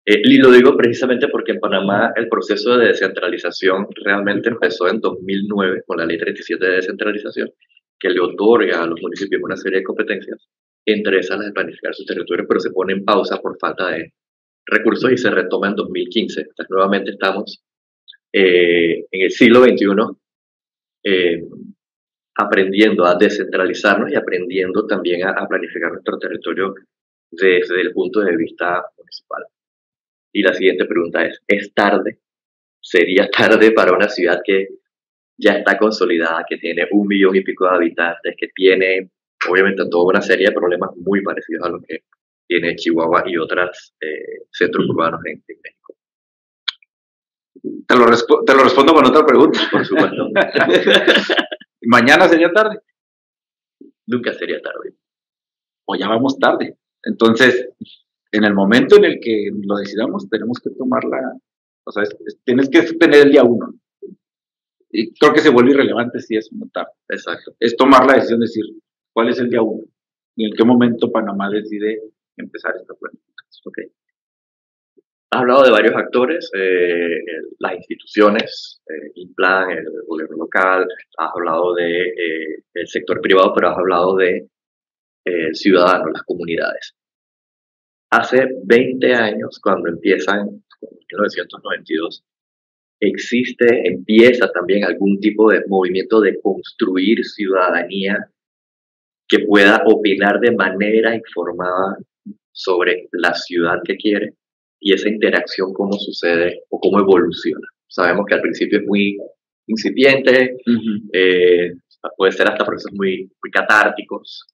Y lo digo precisamente porque en Panamá el proceso de descentralización realmente empezó en 2009 con la Ley 37 de descentralización, que le otorga a los municipios una serie de competencias, entre esas las de planificar sus territorios, pero se pone en pausa por falta de recursos y se retoma en 2015. Entonces, nuevamente estamos en el siglo XXI aprendiendo a descentralizarnos y aprendiendo también a planificar nuestro territorio desde el punto de vista municipal. Y la siguiente pregunta ¿es tarde? ¿Sería tarde para una ciudad que ya está consolidada, que tiene 1 millón y pico de habitantes, que tiene obviamente toda una serie de problemas muy parecidos a los que tiene Chihuahua y otros centros urbanos en México? Te lo respondo con otra pregunta. Por supuesto. ¿Mañana sería tarde? Nunca sería tarde. O ya vamos tarde. Entonces, en el momento en el que lo decidamos, tenemos que tomarla, o sea, tienes que tener el día 1. Y creo que se vuelve irrelevante si es muy tarde. Exacto. Es tomar la decisión de decir, ¿cuál es el día 1? Y en qué momento Panamá decide empezar esta planificación. Okay. Has hablado de varios actores, las instituciones, el plan, el gobierno local, has hablado del sector privado, pero has hablado de ciudadanos, las comunidades. Hace 20 años, cuando empiezan, en 1992, empieza también algún tipo de movimiento de construir ciudadanía que pueda opinar de manera informada sobre la ciudad que quiere y esa interacción, cómo sucede o cómo evoluciona. Sabemos que al principio es muy incipiente, puede ser hasta procesos muy catárticos,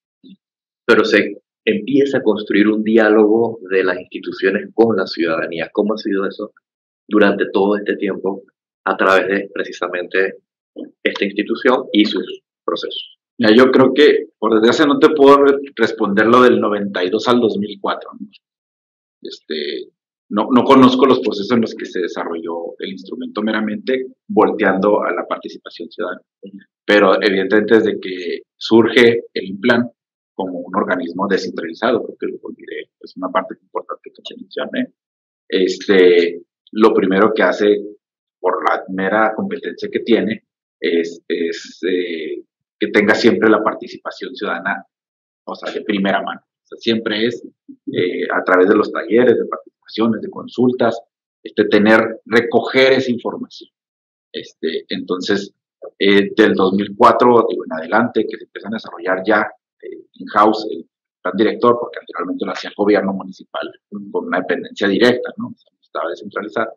pero se empieza a construir un diálogo de las instituciones con la ciudadanía. ¿Cómo ha sido eso durante todo este tiempo a través de precisamente esta institución y sus procesos? Ya, yo creo que, por desgracia, no te puedo responder lo del 92 al 2004. No conozco los procesos en los que se desarrolló el instrumento meramente volteando a la participación ciudadana. Pero evidentemente desde que surge el plan como un organismo descentralizado, creo que lo olvidé, es una parte importante que se mencioné, lo primero que hace por la mera competencia que tiene es que tenga siempre la participación ciudadana, o sea, de primera mano. O sea, siempre es a través de los talleres, de participaciones, de consultas, recoger esa información. Entonces, Del 2004 digo, en adelante, que se empiezan a desarrollar ya in-house el plan director, porque anteriormente lo hacía el gobierno municipal con una dependencia directa, ¿no? Estaba descentralizado.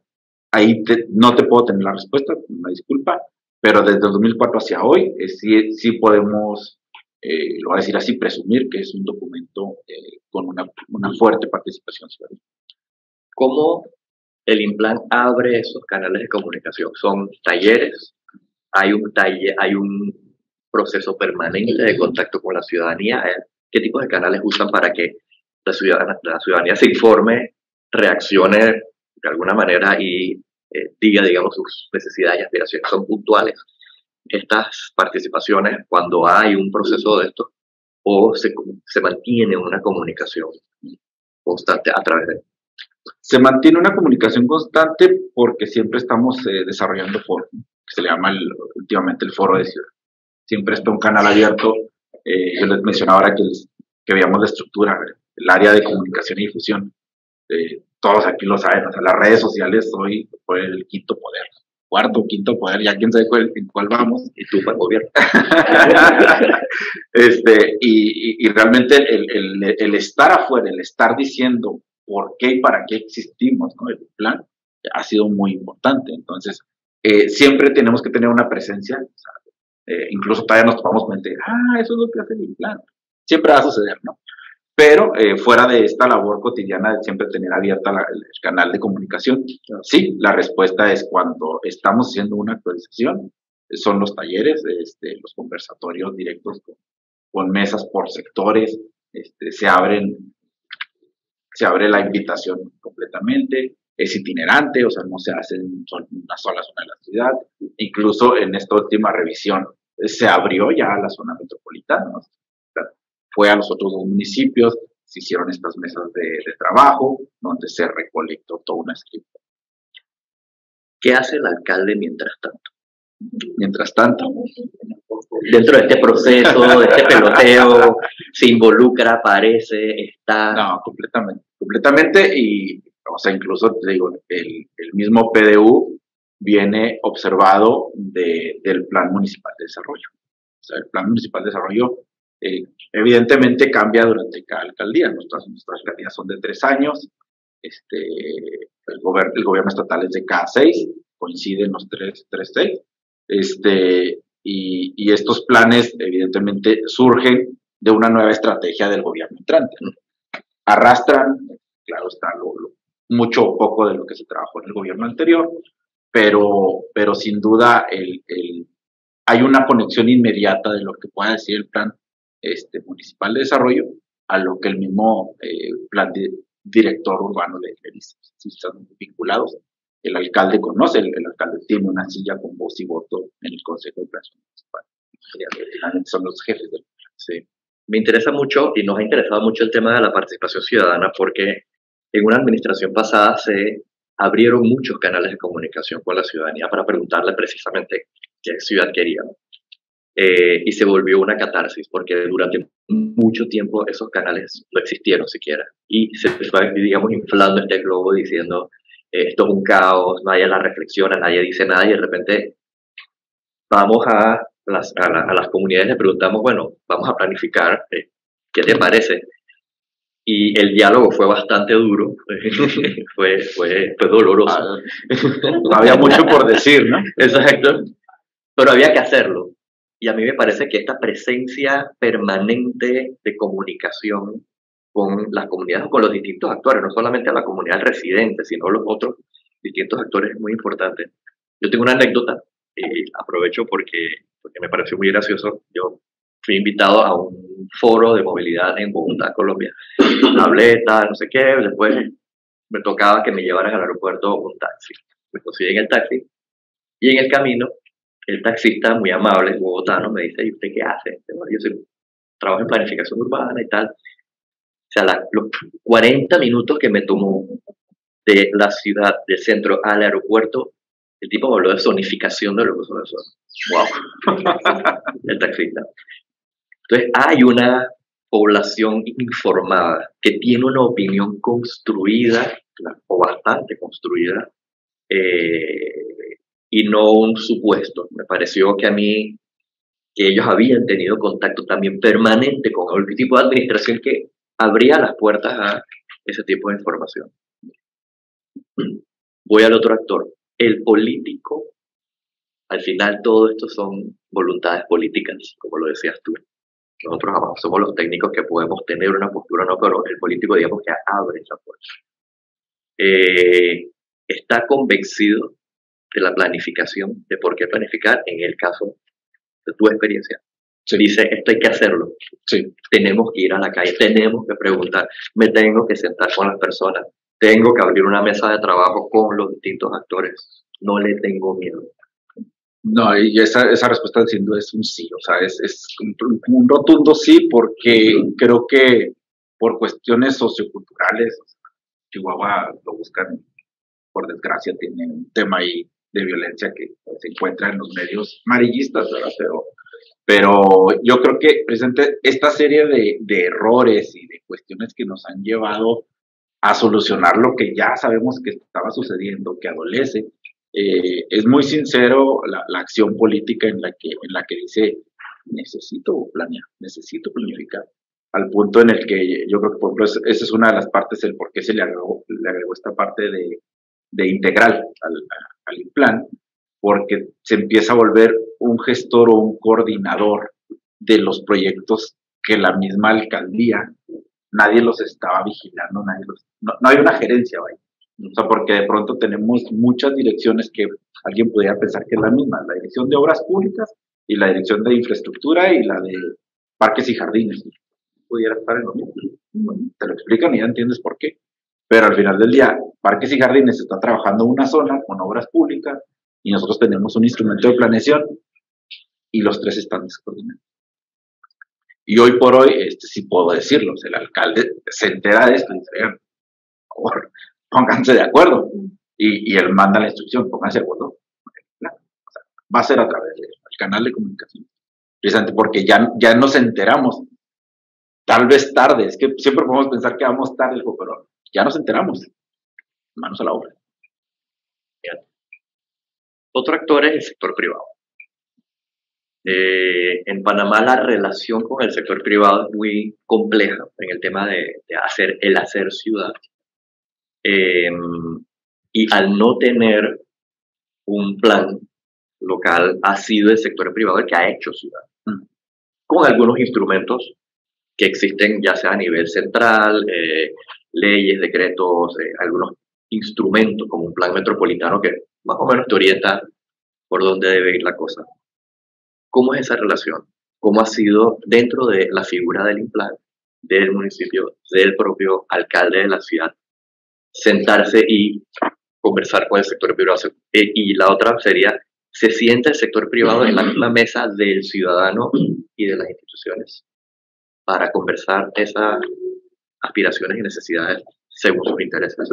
Ahí no te puedo tener la respuesta, una disculpa, pero desde el 2004 hacia hoy sí podemos, lo voy a decir así, presumir que es un documento con una fuerte participación ciudadana. ¿Cómo el Implan abre esos canales de comunicación? ¿Son talleres? ¿Hay un proceso permanente de contacto con la ciudadanía? ¿Qué tipos de canales usan para que la ciudadanía se informe, reaccione de alguna manera y diga, digamos, sus necesidades y aspiraciones? ¿Son puntuales estas participaciones cuando hay un proceso de esto o se mantiene una comunicación constante a través de? Se mantiene una comunicación constante porque siempre estamos desarrollando foros, que se le llama últimamente el foro de ciudad. Siempre está un canal abierto. Yo les mencionaba ahora que veíamos la estructura, el área de comunicación y difusión. Todos aquí lo saben, o sea, las redes sociales hoy fue el quinto poder, cuarto, quinto poder, ya quién sabe en cuál vamos. Y tú para el gobierno. Y realmente el estar afuera, el estar diciendo por qué y para qué existimos, ¿no? El plan ha sido muy importante. Entonces, siempre tenemos que tener una presencia, o sea, incluso todavía nos tomamos mente, eso es lo que hace el plan. Siempre va a suceder, ¿no? Pero fuera de esta labor cotidiana de siempre tener abierta el canal de comunicación, sí, la respuesta es cuando estamos haciendo una actualización, son los talleres, los conversatorios directos con mesas por sectores, se abre la invitación completamente, es itinerante, o sea, no se hace en una sola zona de la ciudad. Incluso en esta última revisión se abrió ya a la zona metropolitana, ¿no? Fue a los otros dos municipios, se hicieron estas mesas de trabajo, donde se recolectó toda una escritura. ¿Qué hace el alcalde mientras tanto? Mientras tanto, dentro de este proceso, de este peloteo, se involucra, aparece, está. No, completamente, y, o sea, incluso te digo, el mismo PDU viene observado del Plan Municipal de Desarrollo. O sea, el Plan Municipal de Desarrollo evidentemente cambia durante cada alcaldía. Nuestras alcaldías son de 3 años, el gobierno estatal es de cada 6, coinciden los 3, 6. Y estos planes evidentemente surgen de una nueva estrategia del gobierno entrante, ¿no? Arrastran, claro está, mucho o poco de lo que se trabajó en el gobierno anterior, pero sin duda hay una conexión inmediata de lo que pueda decir el plan municipal de desarrollo a lo que el mismo plan director urbano le dice. Si están vinculados, el alcalde conoce, el alcalde tiene una silla con voz y voto en el Consejo de Planeación Municipal. Son los jefes del plan. Sí. Me interesa mucho y nos ha interesado mucho el tema de la participación ciudadana porque en una administración pasada se abrieron muchos canales de comunicación con la ciudadanía para preguntarle precisamente qué ciudad queríamos. Y se volvió una catarsis porque durante mucho tiempo esos canales no existieron siquiera y se fue, digamos, inflando este globo diciendo esto es un caos, nadie la reflexiona, nadie dice nada y de repente vamos a las comunidades, le preguntamos, bueno, vamos a planificar, ¿qué te parece? Y el diálogo fue bastante duro, fue doloroso. Había mucho por decir, ¿no? Exacto, pero había que hacerlo. Y a mí me parece que esta presencia permanente de comunicación con las comunidades o con los distintos actores, no solamente a la comunidad residente, sino los otros distintos actores es muy importante. Yo tengo una anécdota y aprovecho porque me pareció muy gracioso. Yo fui invitado a un foro de movilidad en Bogotá, Colombia. Hablé, tal, no sé qué, después me tocaba que me llevaran al aeropuerto un taxi. Me conseguí en el taxi y en el camino el taxista, muy amable, bogotano, me dice, ¿y usted qué hace? Yo trabajo en planificación urbana y tal. O sea, los 40 minutos que me tomó de la ciudad, del centro al aeropuerto, el tipo me habló de zonificación de lo que son eso. ¡Wow! El taxista. Entonces, hay una población informada que tiene una opinión construida, o bastante construida, y no un supuesto. Me pareció que a mí, que ellos habían tenido contacto también permanente con algún tipo de administración que abría las puertas a ese tipo de información. Voy al otro actor, el político. Al final todo esto son voluntades políticas, como lo decías tú. Nosotros somos los técnicos que podemos tener una postura o no, pero el político, digamos, que abre esa puerta. Está convencido de la planificación, de por qué planificar en el caso de tu experiencia. Sí. Dice, esto hay que hacerlo. Sí. Tenemos que ir a la calle, tenemos que preguntar, me tengo que sentar con las personas, tengo que abrir una mesa de trabajo con los distintos actores. No le tengo miedo. No, y esa respuesta sin duda es un sí, o sea, es un rotundo sí, porque creo que por cuestiones socioculturales, Chihuahua lo buscan, por desgracia, tiene un tema ahí de violencia que se encuentra en los medios amarillistas, ¿verdad? Pero yo creo que precisamente esta serie de errores y de cuestiones que nos han llevado a solucionar lo que ya sabemos que estaba sucediendo, que adolece, es muy sincero la acción política en la que dice necesito planear, necesito planificar, al punto en el que yo creo que por ejemplo esa es una de las partes del por qué se le agregó esta parte de integral al plan, porque se empieza a volver un gestor o un coordinador de los proyectos que la misma alcaldía, nadie los estaba vigilando, no hay una gerencia, vaya. O sea, porque de pronto tenemos muchas direcciones que alguien podría pensar que es la misma, la dirección de obras públicas y la dirección de infraestructura y la de parques y jardines. Pudiera estar en lo mismo. Bueno, te lo explican y ya entiendes por qué. Pero al final del día, parques y jardines está trabajando en una zona con obras públicas y nosotros tenemos un instrumento de planeación y los tres están descoordinados. Y hoy por hoy, sí puedo decirlo, el alcalde se entera de esto y dice, por favor, pónganse de acuerdo. Y él manda la instrucción, pónganse de acuerdo. O sea, va a ser a través del canal de comunicación. Precisamente porque ya nos enteramos, tal vez tarde, es que siempre podemos pensar que vamos tarde, pero ya nos enteramos. Manos a la obra. Bien. Otro actor es el sector privado. En Panamá la relación con el sector privado es muy compleja en el tema de hacer ciudad. Y al no tener un plan local, ha sido el sector privado el que ha hecho ciudad, con algunos instrumentos que existen ya sea a nivel central, leyes, decretos, algunos instrumentos como un plan metropolitano que más o menos te orienta por dónde debe ir la cosa. ¿Cómo es esa relación? ¿Cómo ha sido dentro de la figura del INPLAN, del municipio, del propio alcalde de la ciudad, sentarse y conversar con el sector privado? Y la otra sería, ¿se siente el sector privado en la misma mesa del ciudadano y de las instituciones para conversar esas aspiraciones y necesidades según sus intereses?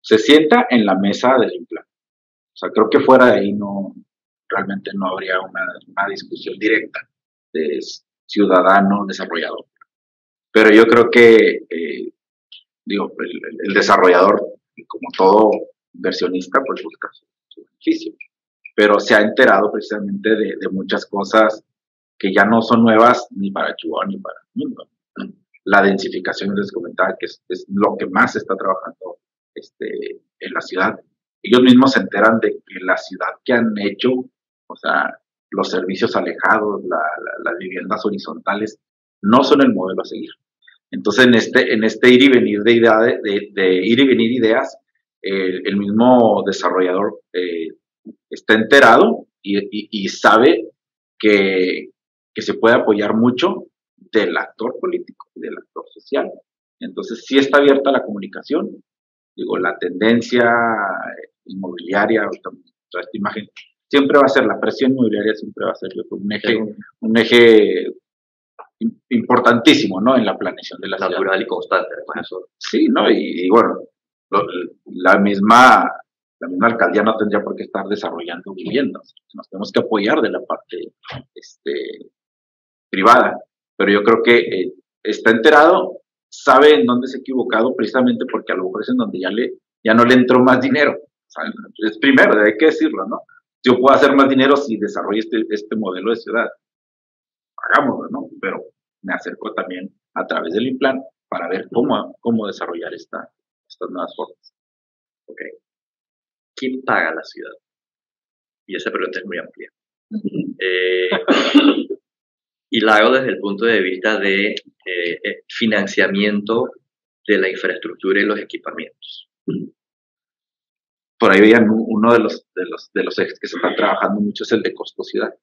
Se sienta en la mesa del INPLAN. O sea, creo que fuera de ahí realmente no habría una discusión directa de ciudadano desarrollador. Pero yo creo que, el desarrollador, como todo inversionista, pues busca su beneficio. Pero se ha enterado precisamente de muchas cosas que ya no son nuevas ni para Chihuahua ni para el mundo. La densificación, les comentaba, que es lo que más se está trabajando en la ciudad. Ellos mismos se enteran de que la ciudad que han hecho, o sea, los servicios alejados, las viviendas horizontales, no son el modelo a seguir. Entonces, en este ir y venir de ir y venir ideas, el mismo desarrollador está enterado y sabe que se puede apoyar mucho del actor político y del actor social. Entonces, sí está abierta la comunicación. La tendencia inmobiliaria, toda esta imagen, siempre va a ser, la presión inmobiliaria siempre va a ser un eje importantísimo, ¿no? En la planeación de la ciudad. Natural y constante, además eso. Sí, ¿no? Y bueno, la misma alcaldía no tendría por qué estar desarrollando viviendas. Nos tenemos que apoyar de la parte privada. Pero yo creo que está enterado, sabe en dónde se ha equivocado, precisamente porque a lo mejor es en donde ya no le entró más dinero. O sea, es primero, hay que decirlo, ¿no? yo puedo hacer más dinero si desarrollo este modelo de ciudad. Hagámoslo, ¿no? Pero me acerco también a través del INPLAN para ver cómo desarrollar estas nuevas formas. Ok. ¿Quién paga la ciudad? Y esa pregunta es muy amplia. Y la hago desde el punto de vista de financiamiento de la infraestructura y los equipamientos. Por ahí veían uno de los ejes que se están trabajando mucho es el de costo ciudad,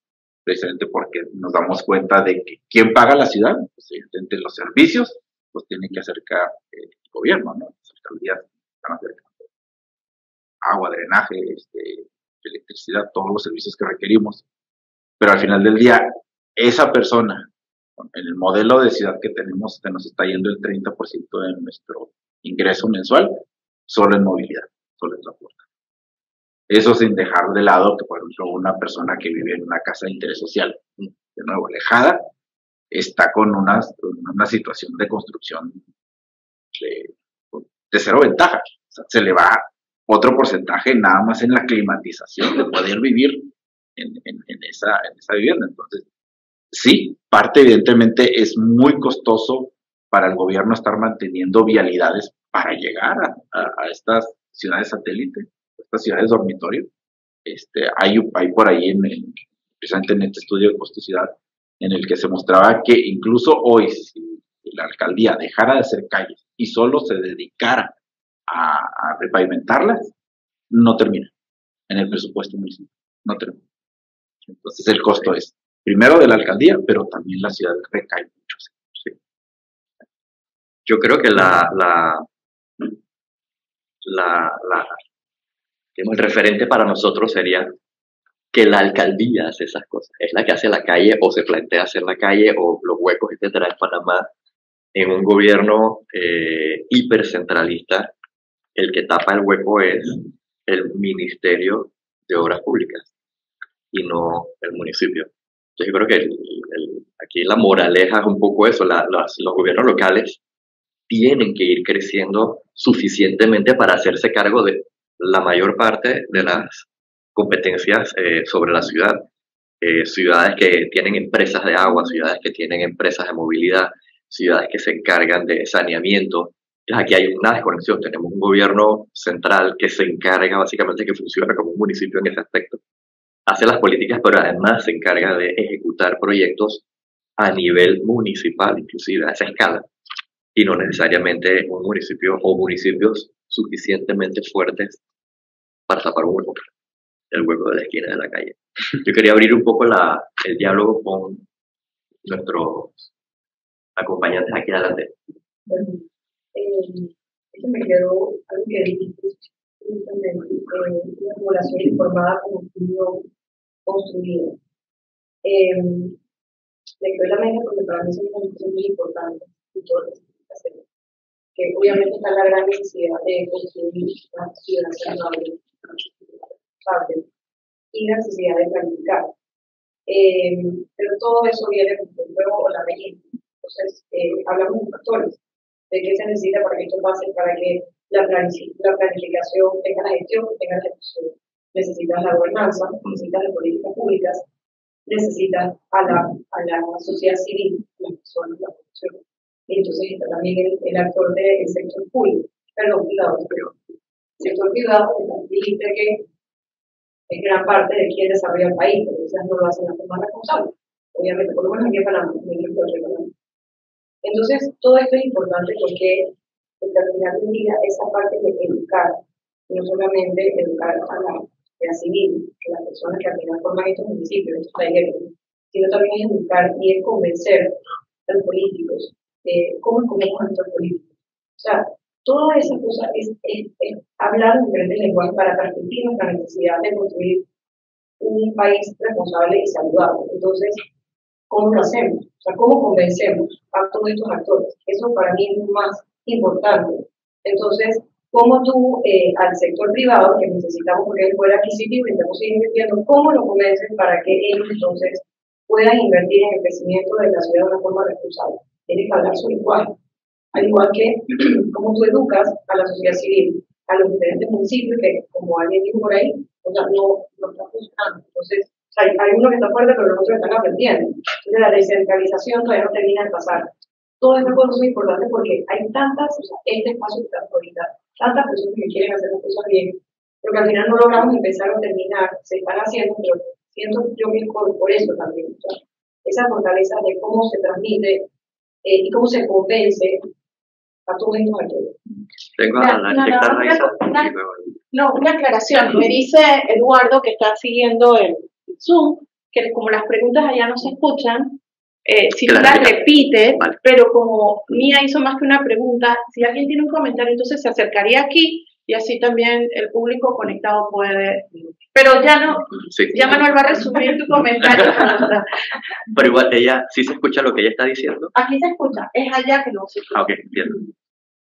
precisamente porque nos damos cuenta de que ¿quién paga la ciudad? Pues evidentemente los servicios los tiene que acercar el gobierno, ¿no? Las alcaldías están acercando agua, drenaje, electricidad, todos los servicios que requerimos. Pero al final del día, esa persona, en el modelo de ciudad que tenemos, se nos está yendo el 30% de nuestro ingreso mensual solo en movilidad, solo en transporte. Eso sin dejar de lado que, por ejemplo, una persona que vive en una casa de interés social, de nuevo alejada, está con una situación de construcción de cero ventaja. O sea, se le va otro porcentaje nada más en la climatización de poder vivir en esa vivienda. Entonces, sí, parte evidentemente es muy costoso para el gobierno estar manteniendo vialidades para llegar a estas ciudades satélite, estas ciudades dormitorio. Hay por ahí, precisamente en este estudio de costosidad, en el que se mostraba que incluso hoy, si la alcaldía dejara de hacer calles y solo se dedicara a repavimentarlas, no termina en el presupuesto municipal, no termina. Entonces el costo es primero de la alcaldía, pero también la ciudad recae mucho. ¿Sí? Yo creo que el referente para nosotros sería que la alcaldía hace esas cosas. Es la que hace la calle o se plantea hacer la calle o los huecos, etcétera, en Panamá. En un gobierno hipercentralista, el que tapa el hueco es el Ministerio de Obras Públicas y no el municipio. Entonces yo creo que aquí la moraleja es un poco eso. Los gobiernos locales tienen que ir creciendo suficientemente para hacerse cargo de la mayor parte de las competencias sobre la ciudad. Ciudades que tienen empresas de agua, ciudades que tienen empresas de movilidad, ciudades que se encargan de saneamiento. Aquí hay una desconexión. Tenemos un gobierno central que se encarga básicamente de que funcione como un municipio en ese aspecto. Hace las políticas, pero además se encarga de ejecutar proyectos a nivel municipal, inclusive a esa escala, y no necesariamente un municipio o municipios suficientemente fuertes para tapar un hueco, el hueco de la esquina de la calle. Yo quería abrir un poco el diálogo con nuestros acompañantes aquí adelante. Eso me quedó algo que dijiste, una población informada como estudio construido. Le doy la mente porque para mí es una cosa muy importante y todo lo que se tiene que hacer. Que obviamente está la gran necesidad de construir una ciudad saludable y la necesidad de planificar. Pero todo eso viene con el juego o la belleza. Entonces, hablamos de factores, de qué se necesita para que esto pase, para que la planificación tenga la gestión, tenga la ejecución. Necesitas la gobernanza, necesitas las políticas públicas, necesitas a la sociedad civil, las personas, la población. Entonces está también el actor del sector público, privado. El sector privado, dijiste que es gran parte de quien desarrolla el país, pero quizás no lo hacen de la forma responsable. Obviamente, por lo menos aquí en Panamá, Entonces, todo esto es importante porque al final del día, esa parte de educar, no solamente educar a la sociedad civil, que las personas que al final forman estos municipios, estos talleres, sino también es educar y es convencer a los políticos de cómo escogemos a nuestros políticos. O sea, toda esa cosa es hablar en diferentes lenguajes para transmitir nuestra necesidad de construir un país responsable y saludable. Entonces, ¿cómo lo hacemos? O sea, ¿cómo convencemos a todos estos actores? Eso para mí es lo más importante. Entonces, ¿cómo tú al sector privado, que necesitamos porque es el poder adquisitivo y estamos invirtiendo, cómo lo convences para que ellos entonces puedan invertir en el crecimiento de la ciudad de una forma responsable? Tienes que hablar su lenguaje. Al igual que cómo tú educas a la sociedad civil a los diferentes municipios que, como alguien dijo por ahí, o sea, no está funcionando. Entonces, hay uno que está fuerte, pero los otros están aprendiendo. Entonces, la descentralización todavía no termina de pasar. Todo esto es muy importante porque hay tantas, o sea, este espacio que está ahorita, tantas personas que quieren hacer las cosas bien, porque al final no logramos empezar o terminar, se están haciendo, pero siento yo que por eso también, o sea, esa fortaleza de cómo se transmite y cómo se convence a todos estos actores. Tengo a la arquitecta Raiza. No, una aclaración. Me dice Eduardo, que está siguiendo el Zoom, que como las preguntas allá no se escuchan, si tú las repites, vale. Pero como Mía hizo más que una pregunta, si alguien tiene un comentario, entonces se acercaría aquí y así también el público conectado puede. Pero ya no, sí. Ya Manuel va a resumir tu comentario. Pero igual, ella sí se escucha lo que ella está diciendo. Aquí se escucha, es allá que no se escucha. Ok, entiendo.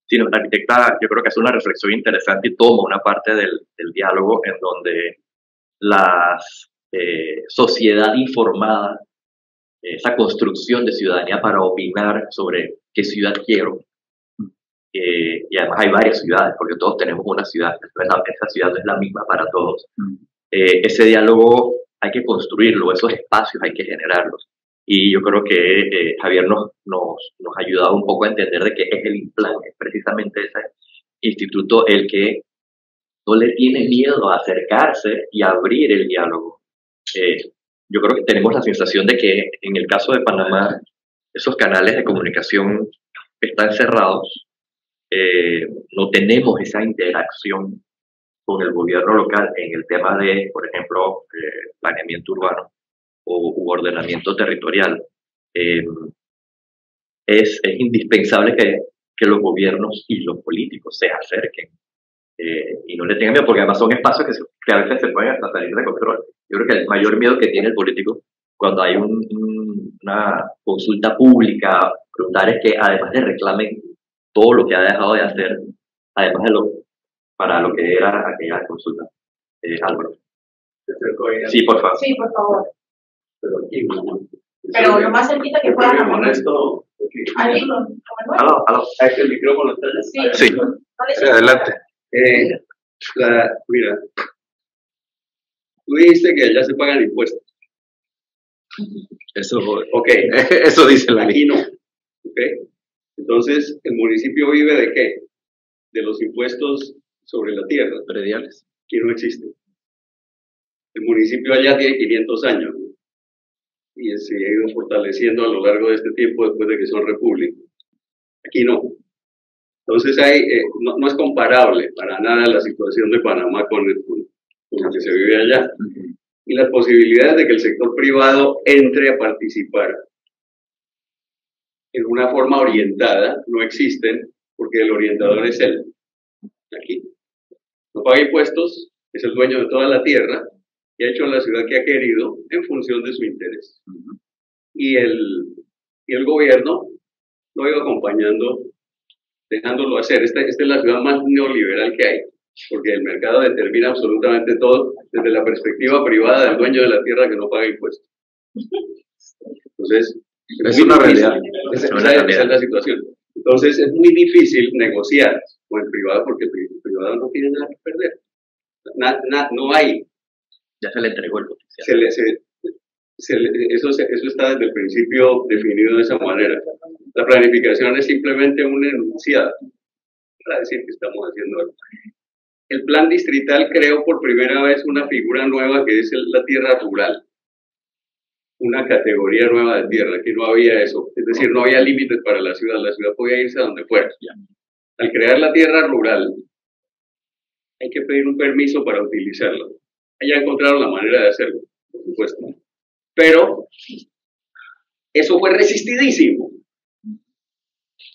Sí, no, la arquitecta yo creo que hace una reflexión interesante y toma una parte del diálogo en donde la sociedad informada, esa construcción de ciudadanía para opinar sobre qué ciudad quiero, y además hay varias ciudades, porque todos tenemos una ciudad, esa ciudad no es la misma para todos. Ese diálogo hay que construirlo, esos espacios hay que generarlos. Y yo creo que Javier nos ha ayudado un poco a entender de qué es el Implan, es precisamente ese instituto el que no le tiene miedo a acercarse y a abrir el diálogo. Yo creo que tenemos la sensación de que en el caso de Panamá, esos canales de comunicación están cerrados, no tenemos esa interacción con el gobierno local en el tema de, por ejemplo, planeamiento urbano u ordenamiento territorial. Es indispensable que los gobiernos y los políticos se acerquen y no le tengan miedo, porque además son espacios que a veces se pueden hasta salir de control. Yo creo que el mayor miedo que tiene el político cuando hay una consulta pública, preguntar es que además de reclamen todo lo que ha dejado de hacer, además de para lo que era aquella consulta. Álvaro. Sí, por favor. Sí, por favor. Pero lo más cerquita que pueda. Aló. ¿Es el micrófono está allá? Sí. Sí, adelante. Mira, tú dijiste que allá se pagan impuestos. Eso, okay. Eso dice la ley. Aquí no. Okay. Entonces, ¿el municipio vive de qué? De los impuestos sobre la tierra. Prediales. Aquí no existe. El municipio allá tiene 500 años, ¿no? Y se ha ido fortaleciendo a lo largo de este tiempo después de que son república. Aquí no. Entonces no es comparable para nada la situación de Panamá con lo que se vive allá. Y las posibilidades de que el sector privado entre a participar en una forma orientada no existen, porque el orientador es él. Aquí. No paga impuestos, es el dueño de toda la tierra y ha hecho la ciudad que ha querido en función de su interés. Y el gobierno lo ha ido acompañando, dejándolo hacer. Esta es la ciudad más neoliberal que hay, porque el mercado determina absolutamente todo desde la perspectiva privada del dueño de la tierra que no paga impuestos. Entonces, es una realidad. Esa es la situación. Entonces, es muy difícil negociar con el privado porque el privado no tiene nada que perder. No hay. Ya se le entregó el potencial. Eso está desde el principio definido de esa manera. La planificación es simplemente un enunciado para decir que estamos haciendo algo. El plan distrital creó por primera vez una figura nueva que es la tierra rural. Una categoría nueva de tierra, que no había eso. Es decir, no había límites para la ciudad podía irse a donde fuera. Al crear la tierra rural, hay que pedir un permiso para utilizarla. Ya encontraron la manera de hacerlo, por supuesto. Pero eso fue resistidísimo.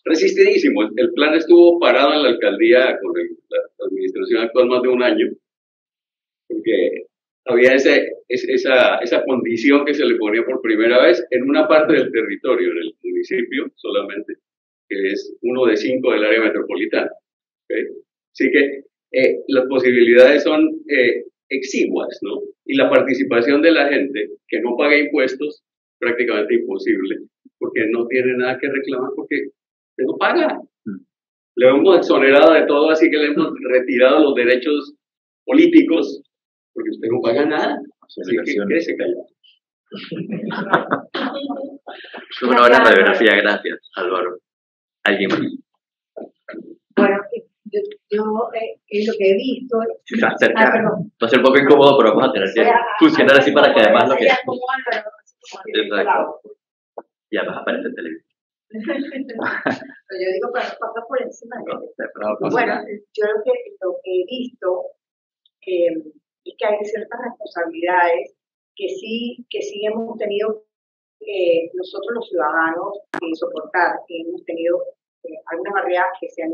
Resistidísimo. El plan estuvo parado en la alcaldía con la administración actual más de un año, porque había esa condición que se le ponía por primera vez en una parte del territorio, en el municipio solamente, que es 1 de 5 del área metropolitana. ¿Okay? Así que las posibilidades son exiguas, ¿no? Y la participación de la gente que no paga impuestos prácticamente imposible, porque no tiene nada que reclamar porque no paga. Le hemos exonerado de todo, así que le hemos retirado los derechos políticos, porque usted no paga nada. Así que quédese callado. Una buena radiografía, gracias, Álvaro. ¿Alguien más? Bueno, yo lo que he visto. Si se acerca, va a ser un poco incómodo, pero vamos a tener que funcionar así para que además lo que. Exacto. Y además aparece en televisión. Yo digo para no pasar por encima de bueno, yo lo que he visto es que hay ciertas responsabilidades que sí hemos tenido nosotros los ciudadanos soportar, que hemos tenido algunas barriadas que se han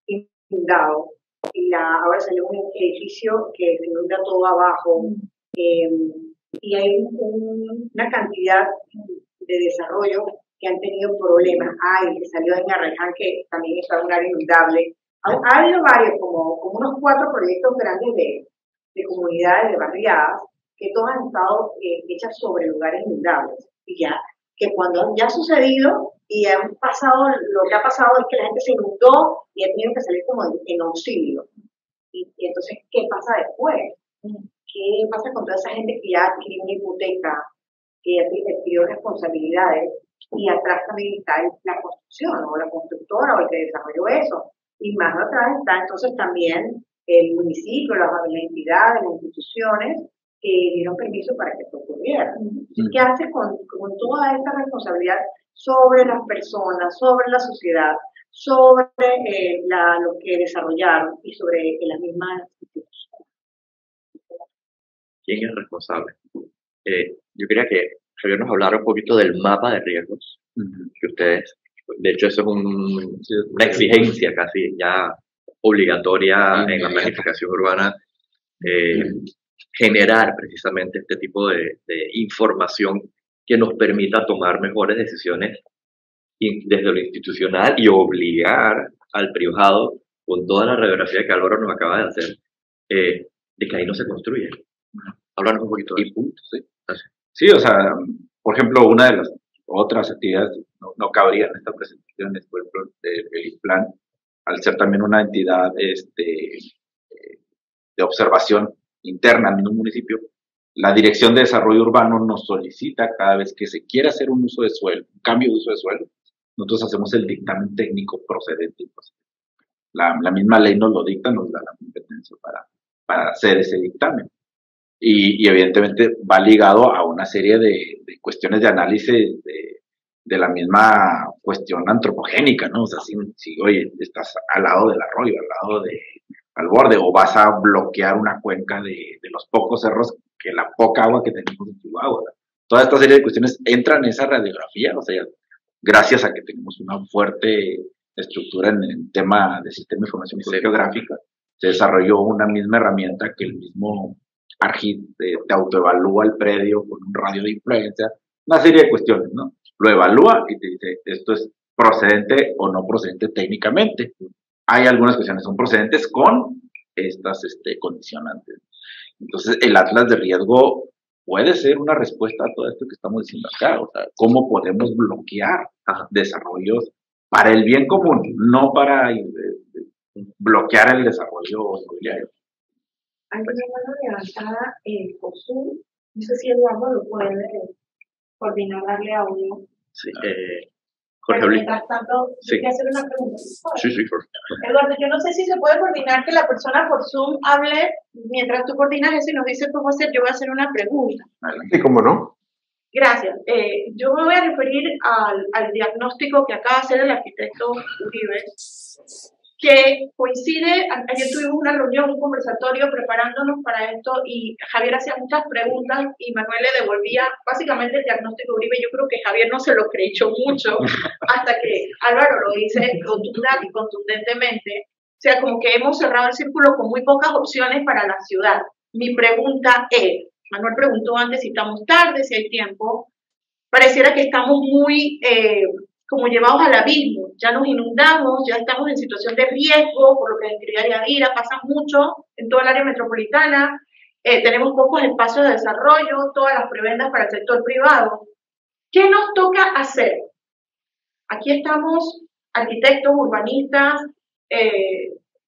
inundado y ahora salió un edificio que se inunda todo abajo y hay una cantidad de desarrollo que han tenido problemas. Que salió en Arreján, que también está en un área inundable. Ha habido varios, como unos 4 proyectos grandes de comunidades, de barriadas, que todos han estado hechas sobre lugares inundables. Y ya, que cuando ya ha sucedido y han pasado, lo que ha pasado es que la gente se inundó y ha tenido que salir como en auxilio. Y entonces, ¿qué pasa después? ¿Qué pasa con toda esa gente que ya adquirió una hipoteca, que ya adquirió responsabilidades? Y atrás también está la construcción, o la constructora, o el que desarrolló eso. Y más atrás está entonces también el municipio, las entidades, las instituciones que dieron permiso para que esto ocurriera. ¿Qué hace con toda esta responsabilidad sobre las personas, sobre la sociedad, sobre lo que desarrollaron y sobre las mismas instituciones? ¿Quién es responsable? Yo quería que Javier nos hablara un poquito del mapa de riesgos que ustedes, de hecho eso es una exigencia casi ya obligatoria en la planificación urbana, generar precisamente este tipo de información que nos permita tomar mejores decisiones desde lo institucional y obligar al privado, con toda la radiografía que Álvaro nos acaba de hacer, de que ahí no se construye. Háblanos un poquito de eso. Sí. Sí, o sea, por ejemplo, una de las otras actividades no cabría en esta presentación, por ejemplo, el plan, al ser también una entidad de observación interna en un municipio, la Dirección de Desarrollo Urbano nos solicita cada vez que se quiera hacer un uso de suelo, un cambio de uso de suelo, nosotros hacemos el dictamen técnico procedente. La misma ley nos lo dicta, nos da la competencia para hacer ese dictamen. Y evidentemente va ligado a una serie de cuestiones de análisis de la misma cuestión antropogénica, ¿no? O sea, si oye, estás al lado del arroyo, al borde, o vas a bloquear una cuenca de los pocos cerros, que la poca agua que tenemos en Chihuahua. Toda esta serie de cuestiones entran en esa radiografía, o sea, gracias a que tenemos una fuerte estructura en el tema de sistema de información geográfica, se desarrolló una misma herramienta que el mismo ARGID te autoevalúa el predio con un radio de influencia, una serie de cuestiones, ¿no? Lo evalúa y te dice, esto es procedente o no procedente técnicamente. Hay algunas cuestiones que son procedentes con estas condicionantes. Entonces, el atlas de riesgo puede ser una respuesta a todo esto que estamos diciendo acá, o sea, cómo podemos bloquear desarrollos para el bien común, no para bloquear el desarrollo inmobiliario. Hay una mano levantada por Zoom. No sé si Eduardo lo puede coordinar, darle audio. Sí, Jorge Pero mientras tanto, sí. Quiero hacer una pregunta. Sí, por favor. Eduardo, yo no sé si se puede coordinar que la persona por Zoom hable mientras tú coordinas eso y nos dice cómo hacer. Yo voy a hacer una pregunta. Sí, cómo no. Gracias. Yo me voy a referir al diagnóstico que acaba de hacer el arquitecto Uribe, que coincide, ayer tuvimos una reunión, un conversatorio preparándonos para esto y Javier hacía muchas preguntas y Manuel le devolvía básicamente el diagnóstico de Uribe. Yo creo que Javier no se lo creyó mucho hasta que Álvaro lo dice rotunda y contundentemente. O sea, como que hemos cerrado el círculo con muy pocas opciones para la ciudad. Mi pregunta es, Manuel preguntó antes si estamos tarde, si hay tiempo. Pareciera que estamos muy como llevados al abismo, ya nos inundamos, ya estamos en situación de riesgo, por lo que describía Yadira, pasa mucho en toda el área metropolitana, tenemos pocos espacios de desarrollo, todas las prebendas para el sector privado. ¿Qué nos toca hacer? Aquí estamos arquitectos, urbanistas,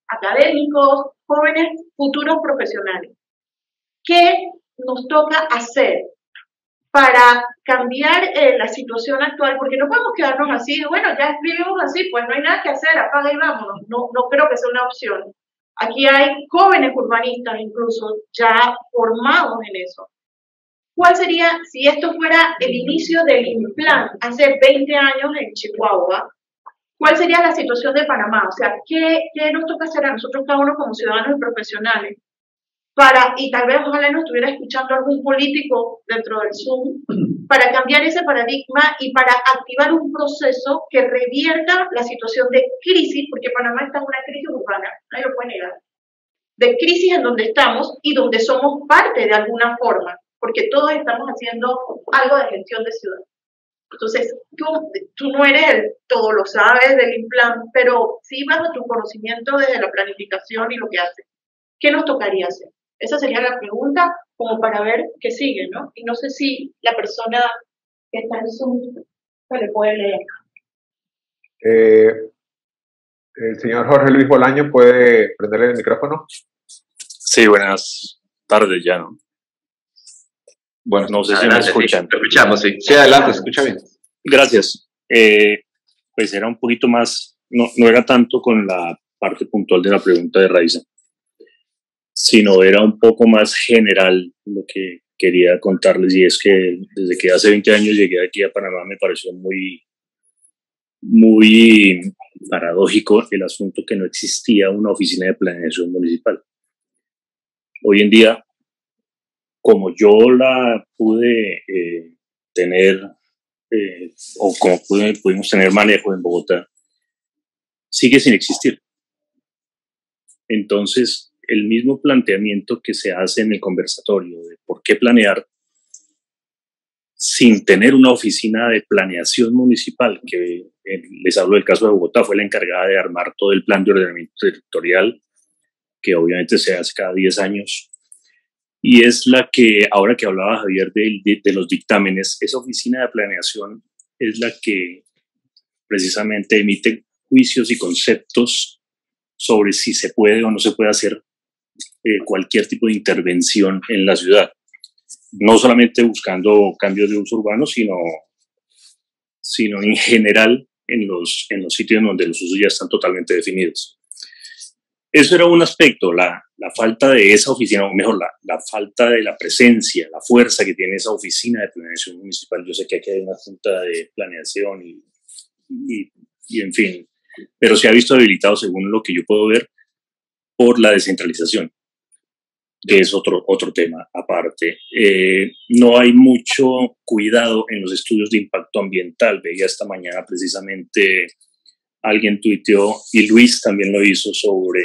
académicos, jóvenes, futuros profesionales. ¿Qué nos toca hacer para cambiar la situación actual? Porque no podemos quedarnos así, bueno, ya vivimos así, pues no hay nada que hacer, apaga y vámonos. No creo que sea una opción. Aquí hay jóvenes urbanistas incluso ya formados en eso. ¿Cuál sería, si esto fuera el inicio del Implan hace 20 años en Chihuahua, cuál sería la situación de Panamá? O sea, ¿qué nos toca hacer a nosotros cada uno como ciudadanos y profesionales y tal vez ojalá nos estuviera escuchando algún político dentro del Zoom, para cambiar ese paradigma y para activar un proceso que revierta la situación de crisis, porque Panamá está en una crisis urbana, nadie lo puede negar, de crisis en donde estamos y donde somos parte de alguna forma, porque todos estamos haciendo algo de gestión de ciudad. Entonces, tú no eres el todo lo sabes del Implan, pero sí bajo tu conocimiento desde la planificación y lo que haces. ¿Qué nos tocaría hacer? Esa sería la pregunta, como para ver qué sigue, ¿no? Y no sé si la persona que está en Zoom se le puede leer. El señor Jorge Luis Bolaño, ¿puede prenderle el micrófono? Sí, buenas tardes ya, ¿no? Bueno, no sé si me escuchan. Te escuchamos, sí. Sí, adelante, se escucha bien. Gracias. Pues era un poquito más, no era tanto con la parte puntual de la pregunta de Raiza, sino era un poco más general lo que quería contarles, y es que desde que hace 20 años llegué aquí a Panamá me pareció muy paradójico el asunto que no existía una oficina de planeación municipal. Hoy en día, como yo la pude tener, o como pudimos tener manejo en Bogotá, sigue sin existir. Entonces, el mismo planteamiento que se hace en el conversatorio de por qué planear sin tener una oficina de planeación municipal, que les hablo del caso de Bogotá, fue la encargada de armar todo el plan de ordenamiento territorial, que obviamente se hace cada 10 años, y es la que, ahora que hablaba Javier de los dictámenes, esa oficina de planeación es la que precisamente emite juicios y conceptos sobre si se puede o no se puede hacer cualquier tipo de intervención en la ciudad. No solamente buscando cambios de uso urbano, sino en general en los sitios donde los usos ya están totalmente definidos. Eso era un aspecto, la falta de esa oficina, o mejor, la falta de la presencia, la fuerza que tiene esa oficina de planeación municipal. Yo sé que aquí hay una junta de planeación y en fin, pero se ha visto debilitado, según lo que yo puedo ver, por la descentralización, que es otro tema aparte. No hay mucho cuidado en los estudios de impacto ambiental. Veía esta mañana precisamente, alguien tuiteó, y Luis también lo hizo, sobre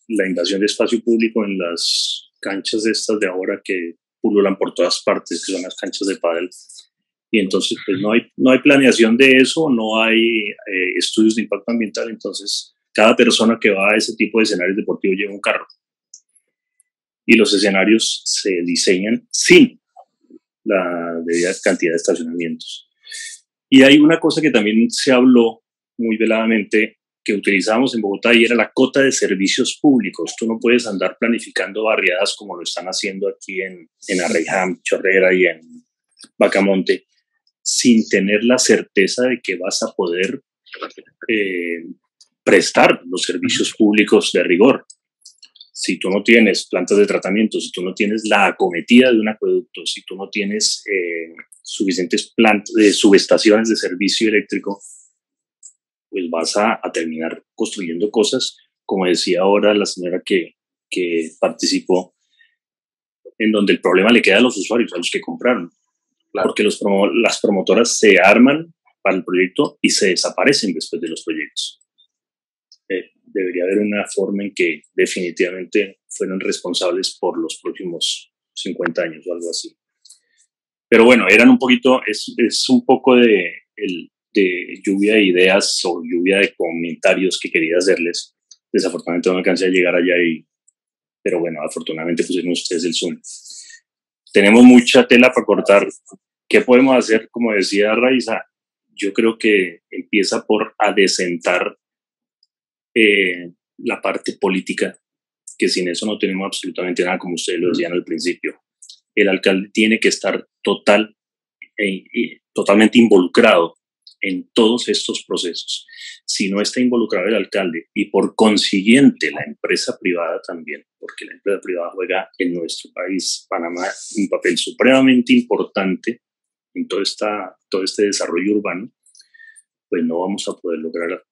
la invasión de espacio público en las canchas estas de ahora que pululan por todas partes, que son las canchas de pádel. Y entonces pues no hay planeación de eso, no hay estudios de impacto ambiental. Entonces cada persona que va a ese tipo de escenarios deportivos lleva un carro. Y los escenarios se diseñan sin la debida cantidad de estacionamientos. Y hay una cosa que también se habló muy veladamente, que utilizábamos en Bogotá, y era la cota de servicios públicos. Tú no puedes andar planificando barriadas como lo están haciendo aquí en Arrejam, Chorrera y en Bacamonte, sin tener la certeza de que vas a poder prestar los servicios públicos de rigor. Si tú no tienes plantas de tratamiento, si tú no tienes la acometida de un acueducto, si tú no tienes suficientes subestaciones de servicio eléctrico, pues vas a terminar construyendo cosas, como decía ahora la señora que participó, en donde el problema le queda a los usuarios, a los que compraron. Claro. Porque las promotoras se arman para el proyecto y se desaparecen después de los proyectos. Debería haber una forma en que definitivamente fueran responsables por los próximos 50 años o algo así. Pero bueno, eran un poquito, es un poco de lluvia de ideas o lluvia de comentarios que quería hacerles. Desafortunadamente no alcancé a llegar allá, pero bueno, afortunadamente pusieron ustedes el Zoom. Tenemos mucha tela para cortar. ¿Qué podemos hacer? Como decía Raiza, yo creo que empieza por adecentar la parte política, que sin eso no tenemos absolutamente nada, como ustedes lo decían al principio. El alcalde tiene que estar totalmente involucrado en todos estos procesos. Si no está involucrado el alcalde y por consiguiente la empresa privada también, porque la empresa privada juega en nuestro país, Panamá, un papel supremamente importante en todo este desarrollo urbano, pues no vamos a poder lograr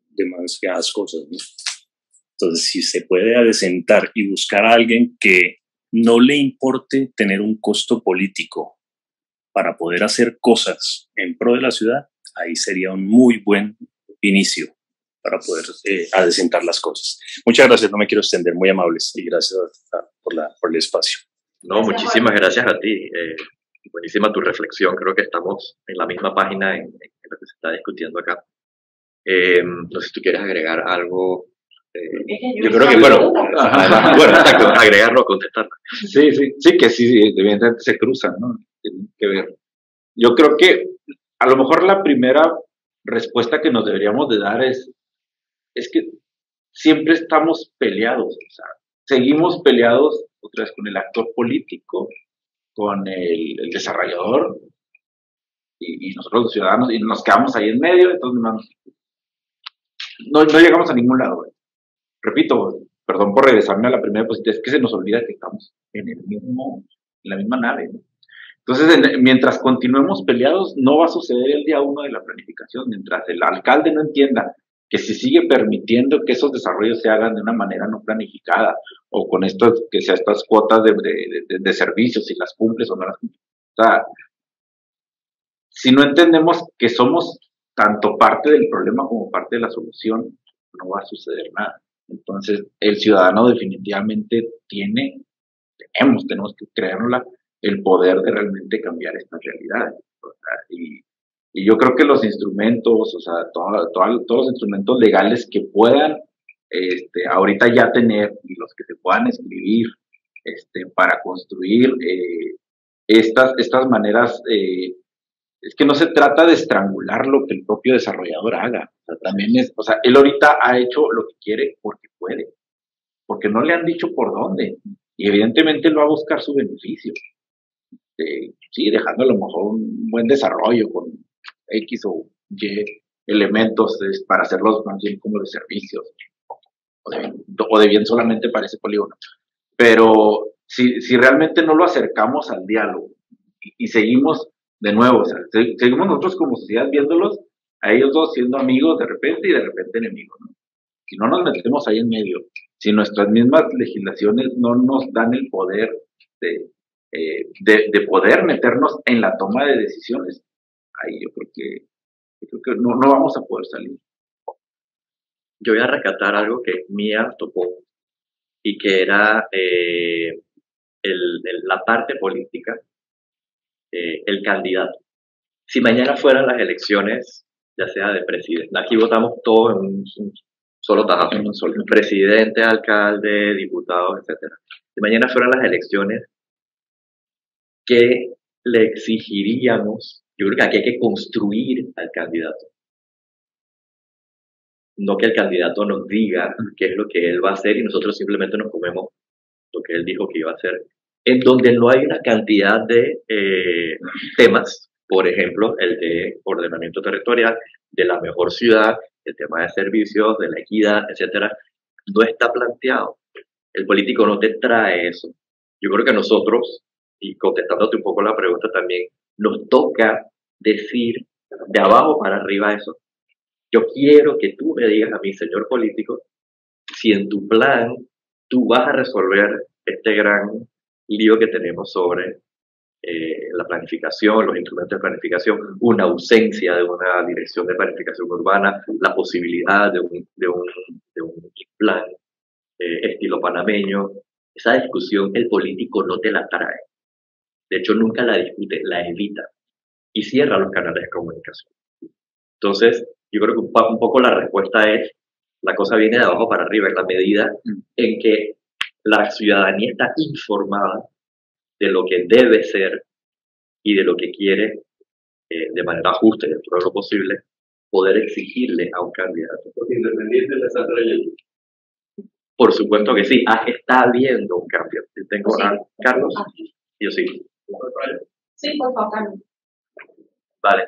demasiadas cosas, ¿no? Entonces, si se puede adecentar y buscar a alguien que no le importe tener un costo político para poder hacer cosas en pro de la ciudad, ahí sería un muy buen inicio para poder adecentar las cosas. Muchas gracias, no me quiero extender, muy amables, y gracias por el espacio. No, muchísimas gracias a ti. Buenísima tu reflexión, creo que estamos en la misma página en lo que se está discutiendo acá. No sé si tú quieres agregar algo. Yo creo que, bueno, exacto, agregarlo, contestarlo. Sí, que sí, evidentemente se cruzan, ¿no? Tienen que ver. Yo creo que a lo mejor la primera respuesta que nos deberíamos de dar es que siempre estamos peleados, o sea, seguimos peleados otra vez con el actor político, con el desarrollador y nosotros los ciudadanos, y nos quedamos ahí en medio, entonces no llegamos a ningún lado. Repito, perdón por regresarme a la primera diapositiva, es que se nos olvida que estamos en la misma nave, ¿no? Entonces, mientras continuemos peleados, no va a suceder el día 1 de la planificación, mientras el alcalde no entienda que si sigue permitiendo que esos desarrollos se hagan de una manera no planificada, o con que sea estas cuotas de servicios, si las cumples o no las cumples. O sea, si no entendemos que somos tanto parte del problema como parte de la solución, no va a suceder nada. Entonces, el ciudadano definitivamente tenemos que creárnosla, el poder de realmente cambiar estas realidades. O sea, y yo creo que los instrumentos, o sea, todos los instrumentos legales que puedan ahorita ya tener y los que se puedan escribir para construir estas maneras, es que no se trata de estrangular lo que el propio desarrollador haga. O sea, también él ahorita ha hecho lo que quiere porque puede, porque no le han dicho por dónde, y evidentemente él va a buscar su beneficio. Sí, dejando a lo mejor un buen desarrollo con X o Y elementos para hacerlos más bien como de servicios o de bien solamente para ese polígono. Pero si realmente no lo acercamos al diálogo y seguimos de nuevo, o sea, seguimos nosotros como sociedad viéndolos a ellos dos siendo amigos de repente y de repente enemigos, ¿no? Si no nos metemos ahí en medio, si nuestras mismas legislaciones no nos dan el poder de poder meternos en la toma de decisiones, ahí yo creo que no vamos a poder salir. Yo voy a rescatar algo que Mía tocó y que era la parte política, el candidato. Si mañana fueran las elecciones, ya sea de presidente, aquí votamos todos en un solo tajazo, presidente, alcalde, diputados, etc. Si mañana fueran las elecciones, ¿qué le exigiríamos? Yo creo que aquí hay que construir al candidato. No que el candidato nos diga qué es lo que él va a hacer y nosotros simplemente nos comemos lo que él dijo que iba a hacer. En donde no hay una cantidad de temas, por ejemplo, el de ordenamiento territorial, de la mejor ciudad, el tema de servicios, de la equidad, etcétera, no está planteado. El político no te trae eso. Yo creo que nosotros, y contestándote un poco la pregunta también, nos toca decir de abajo para arriba eso. Yo quiero que tú me digas a mí, señor político, si en tu plan tú vas a resolver este gran lío que tenemos sobre la planificación, los instrumentos de planificación, una ausencia de una dirección de planificación urbana, la posibilidad de un plan estilo panameño. Esa discusión el político no te la trae. De hecho, nunca la discute, la evita y cierra los canales de comunicación. Entonces, yo creo que un poco la respuesta es, la cosa viene de abajo para arriba, en la medida en que la ciudadanía está informada de lo que debe ser y de lo que quiere, de manera justa y dentro de lo posible, poder exigirle a un candidato. Porque independiente de esa trayectoria. Por supuesto que sí. Está habiendo un cambio. Yo tengo a Carlos. Yo sí. Sí, por favor, Carlos. Vale.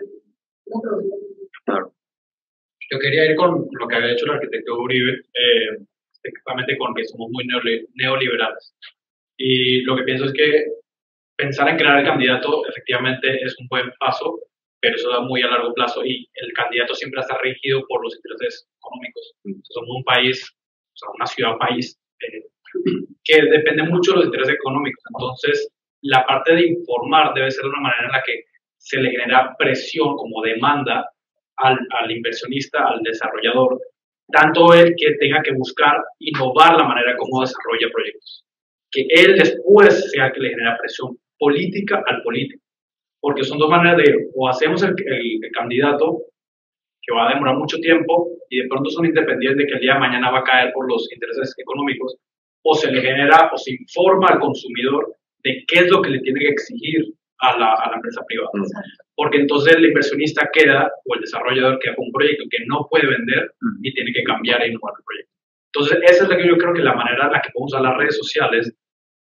Claro. Yo quería ir con lo que había hecho el arquitecto Uribe, específicamente con que somos muy neoliberales. Y lo que pienso es que pensar en crear el candidato efectivamente es un buen paso, pero eso da muy a largo plazo y el candidato siempre está regido por los intereses económicos. Somos un país, o sea, una ciudad-país que depende mucho de los intereses económicos. Entonces, la parte de informar debe ser de una manera en la que se le genera presión como demanda al inversionista, al desarrollador, tanto él que tenga que buscar innovar la manera como desarrolla proyectos. Que él después sea el que le genera presión política al político. Porque son dos maneras de ir. O hacemos el candidato que va a demorar mucho tiempo y de pronto son independientes de que el día de mañana va a caer por los intereses económicos, o se le genera o se informa al consumidor de qué es lo que le tiene que exigir a la empresa privada. Porque entonces el inversionista queda, o el desarrollador queda con un proyecto que no puede vender y tiene que cambiar e innovar el proyecto. Entonces esa es la que yo creo que la manera en la que podemos usar las redes sociales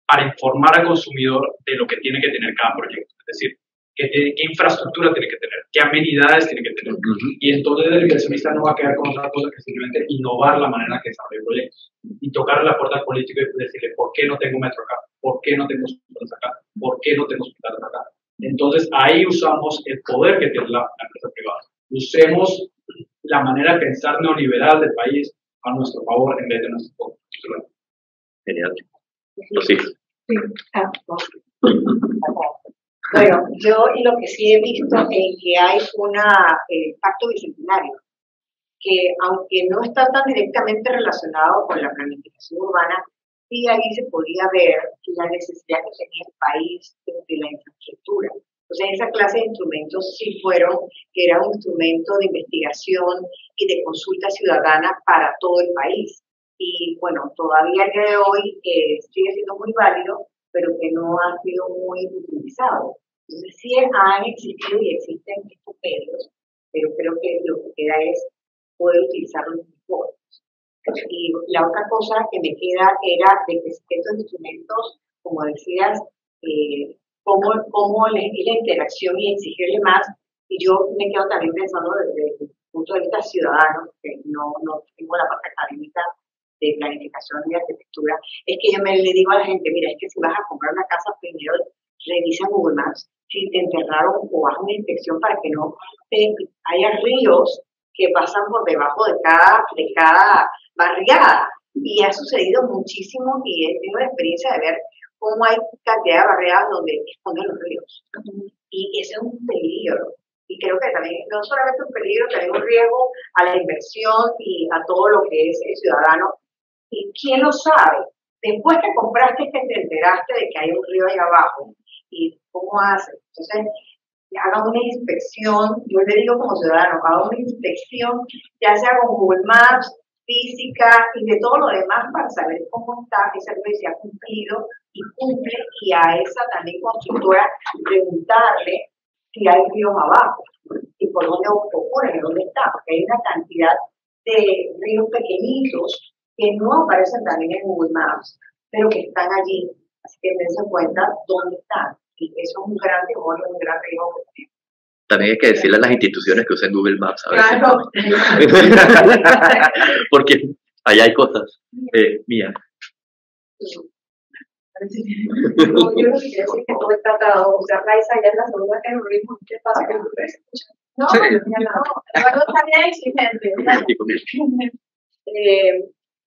para informar al consumidor de lo que tiene que tener cada proyecto. Es decir, qué infraestructura tiene que tener, qué amenidades tiene que tener. Y entonces el inversionista no va a quedar con otra cosa que simplemente innovar la manera en que desarrolla proyectos. Y tocarle la puerta al político y decirle, ¿por qué no tengo metro acá? ¿Por qué no tengo hospitales acá? ¿Por qué no tengo hospitales acá? Entonces ahí usamos el poder que tiene la empresa privada. Usemos la manera de pensar neoliberal del país a nuestro favor en vez de nuestro favor. Genial. Sí. Bueno, yo lo que sí he visto es que hay un pacto bicentenario que, aunque no está tan directamente relacionado con la planificación urbana, sí ahí se podía ver la necesidad que tenía el país de la infraestructura. O sea, esa clase de instrumentos sí que era un instrumento de investigación y de consulta ciudadana para todo el país. Y bueno, todavía el día de hoy sigue siendo muy válido, pero que no ha sido muy utilizado. Entonces sí han existido y existen estos medios, pero creo que lo que queda es poder utilizarlos mejor. Y la otra cosa que me queda era de que estos instrumentos, como decías, cómo es la interacción y exigirle más. Y yo me quedo también pensando desde el punto de vista ciudadano, que no tengo la parte académica de planificación y arquitectura, es que yo le digo a la gente, mira, es que si vas a comprar una casa, primero revisa Google Maps si te enterraron o haz una inspección para que no haya ríos que pasan por debajo de cada barriada. Y ha sucedido muchísimo y he tenido la experiencia de ver cómo hay cantidad de barriadas donde esconden los ríos. Y ese es un peligro. Y creo que también, no solamente un peligro, también un riesgo a la inversión y a todo lo que es el ciudadano. ¿Y quién lo sabe? Después que compraste, que te enteraste de que hay un río ahí abajo. ¿Y cómo haces? Entonces, hagan una inspección, yo le digo como ciudadano, hagan una inspección, ya sea con Google Maps, física y de todo lo demás para saber cómo está ese río, si ha cumplido y cumple, y a esa también constructora preguntarle si hay ríos abajo y por dónde ocurren, dónde está, porque hay una cantidad de ríos pequeñitos que no aparecen también en Google Maps, pero que están allí, así que dense cuenta dónde están, y eso es un gran temor y un gran riesgo que tenemos. También hay que decirle a las instituciones que usen Google Maps a veces. Claro. Porque allá hay cosas. Mía. No, yo no quiero decir que todo es tratado, o sea, Raiza ya es la segunda que nos rimos, ¿qué pasa con ustedes? No, Sí. no, también exigente.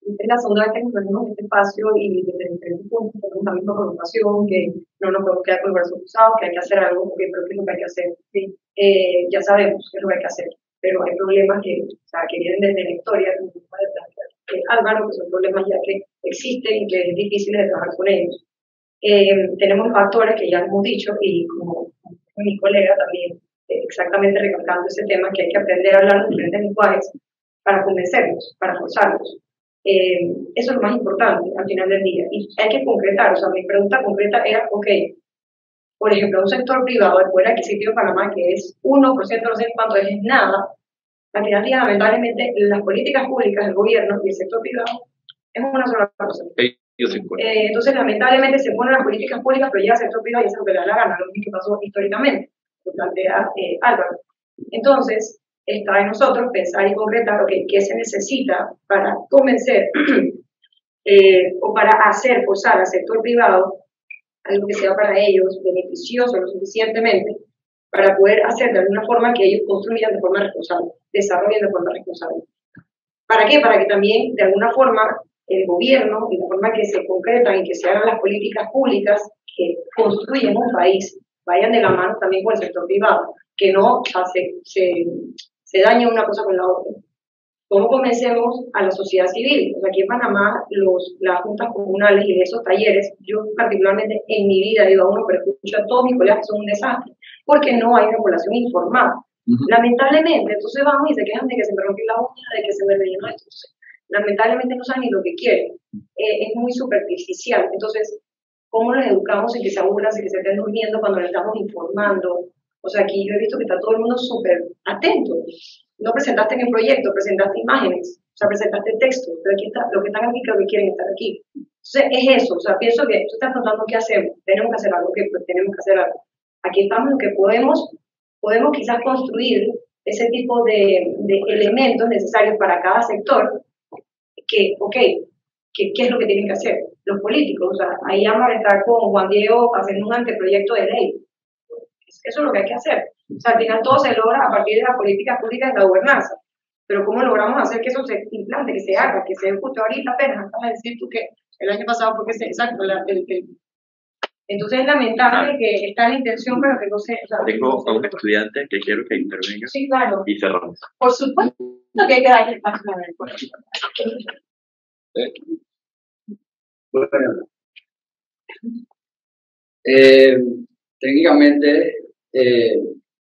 Es la segunda vez que nos reunimos en este espacio y desde diferentes puntos tenemos la misma preocupación, que no nos podemos quedar con el brazo cruzado, que hay que hacer algo, porque creo que es lo que hay que hacer. Sí. Ya sabemos qué es lo que hay que hacer, pero hay problemas que vienen desde la historia, Álvaro, que son problemas ya que existen y que es difícil de trabajar con ellos. Tenemos factores que ya hemos dicho, y como mi colega también, exactamente recalcando ese tema, que hay que aprender a hablar los diferentes lenguajes para convencerlos, para forzarlos. Eso es lo más importante al final del día. Y hay que concretar, o sea, mi pregunta concreta era, ok, por ejemplo, un sector privado, el poder adquisitivo de Panamá, que es 1%, no sé cuánto es nada, al final del día, lamentablemente, las políticas públicas del gobierno y el sector privado Es una sola cosa. Entonces, lamentablemente se ponen las políticas públicas, pero llega al sector privado y hace lo que le da la gana, lo mismo que pasó históricamente, lo plantea Álvaro. Entonces, está en nosotros pensar y concretar qué se necesita para convencer o para forzar al sector privado algo que sea para ellos beneficioso lo suficientemente para poder hacer de alguna forma que ellos construyan de forma responsable, desarrollen de forma responsable. ¿Para qué? Para que también de alguna forma el gobierno, de la forma que se concretan y que se hagan las políticas públicas que construyen un país, vayan de la mano también con el sector privado, que no se dañe una cosa con la otra. ¿Cómo convencemos a la sociedad civil? Pues aquí en Panamá, las juntas comunales y esos talleres, yo particularmente en mi vida he ido a uno, pero escucho a todos mis colegas que son un desastre, porque no hay una población informada. Lamentablemente, entonces vamos y se quejan de que se me rompió la uña, de que se me rellenó esto. Lamentablemente no saben ni lo que quieren. Es muy superficial. Entonces, ¿cómo los educamos en que se aburran, en que se estén durmiendo cuando les estamos informando? O sea, aquí yo he visto que está todo el mundo súper atento. No presentaste en el proyecto, presentaste imágenes, o sea, presentaste texto, pero aquí está, lo que están aquí creo que quieren estar aquí. Entonces, es eso, o sea, pienso que tú estás preguntando qué hacemos, tenemos que hacer algo, pues tenemos que hacer algo. Aquí estamos en que podemos quizás construir ese tipo de elementos necesarios para cada sector, ¿qué es lo que tienen que hacer? Los políticos, o sea, ahí vamos a estar con Juan Diego haciendo un anteproyecto de ley. Eso es lo que hay que hacer. O sea, al final todo se logra a partir de las políticas públicas de la gobernanza. Pero ¿cómo logramos hacer que eso se implante, que se haga, que se ejecute ahorita apenas? Acabas de decir tú que el año pasado fue que exacto. Entonces es lamentable que está la intención, pero que no se... O sea, tengo a un estudiante que quiero que intervenga. Sí, claro. Y cerramos. Por supuesto que hay que darle el paso a ver. Bueno. Técnicamente,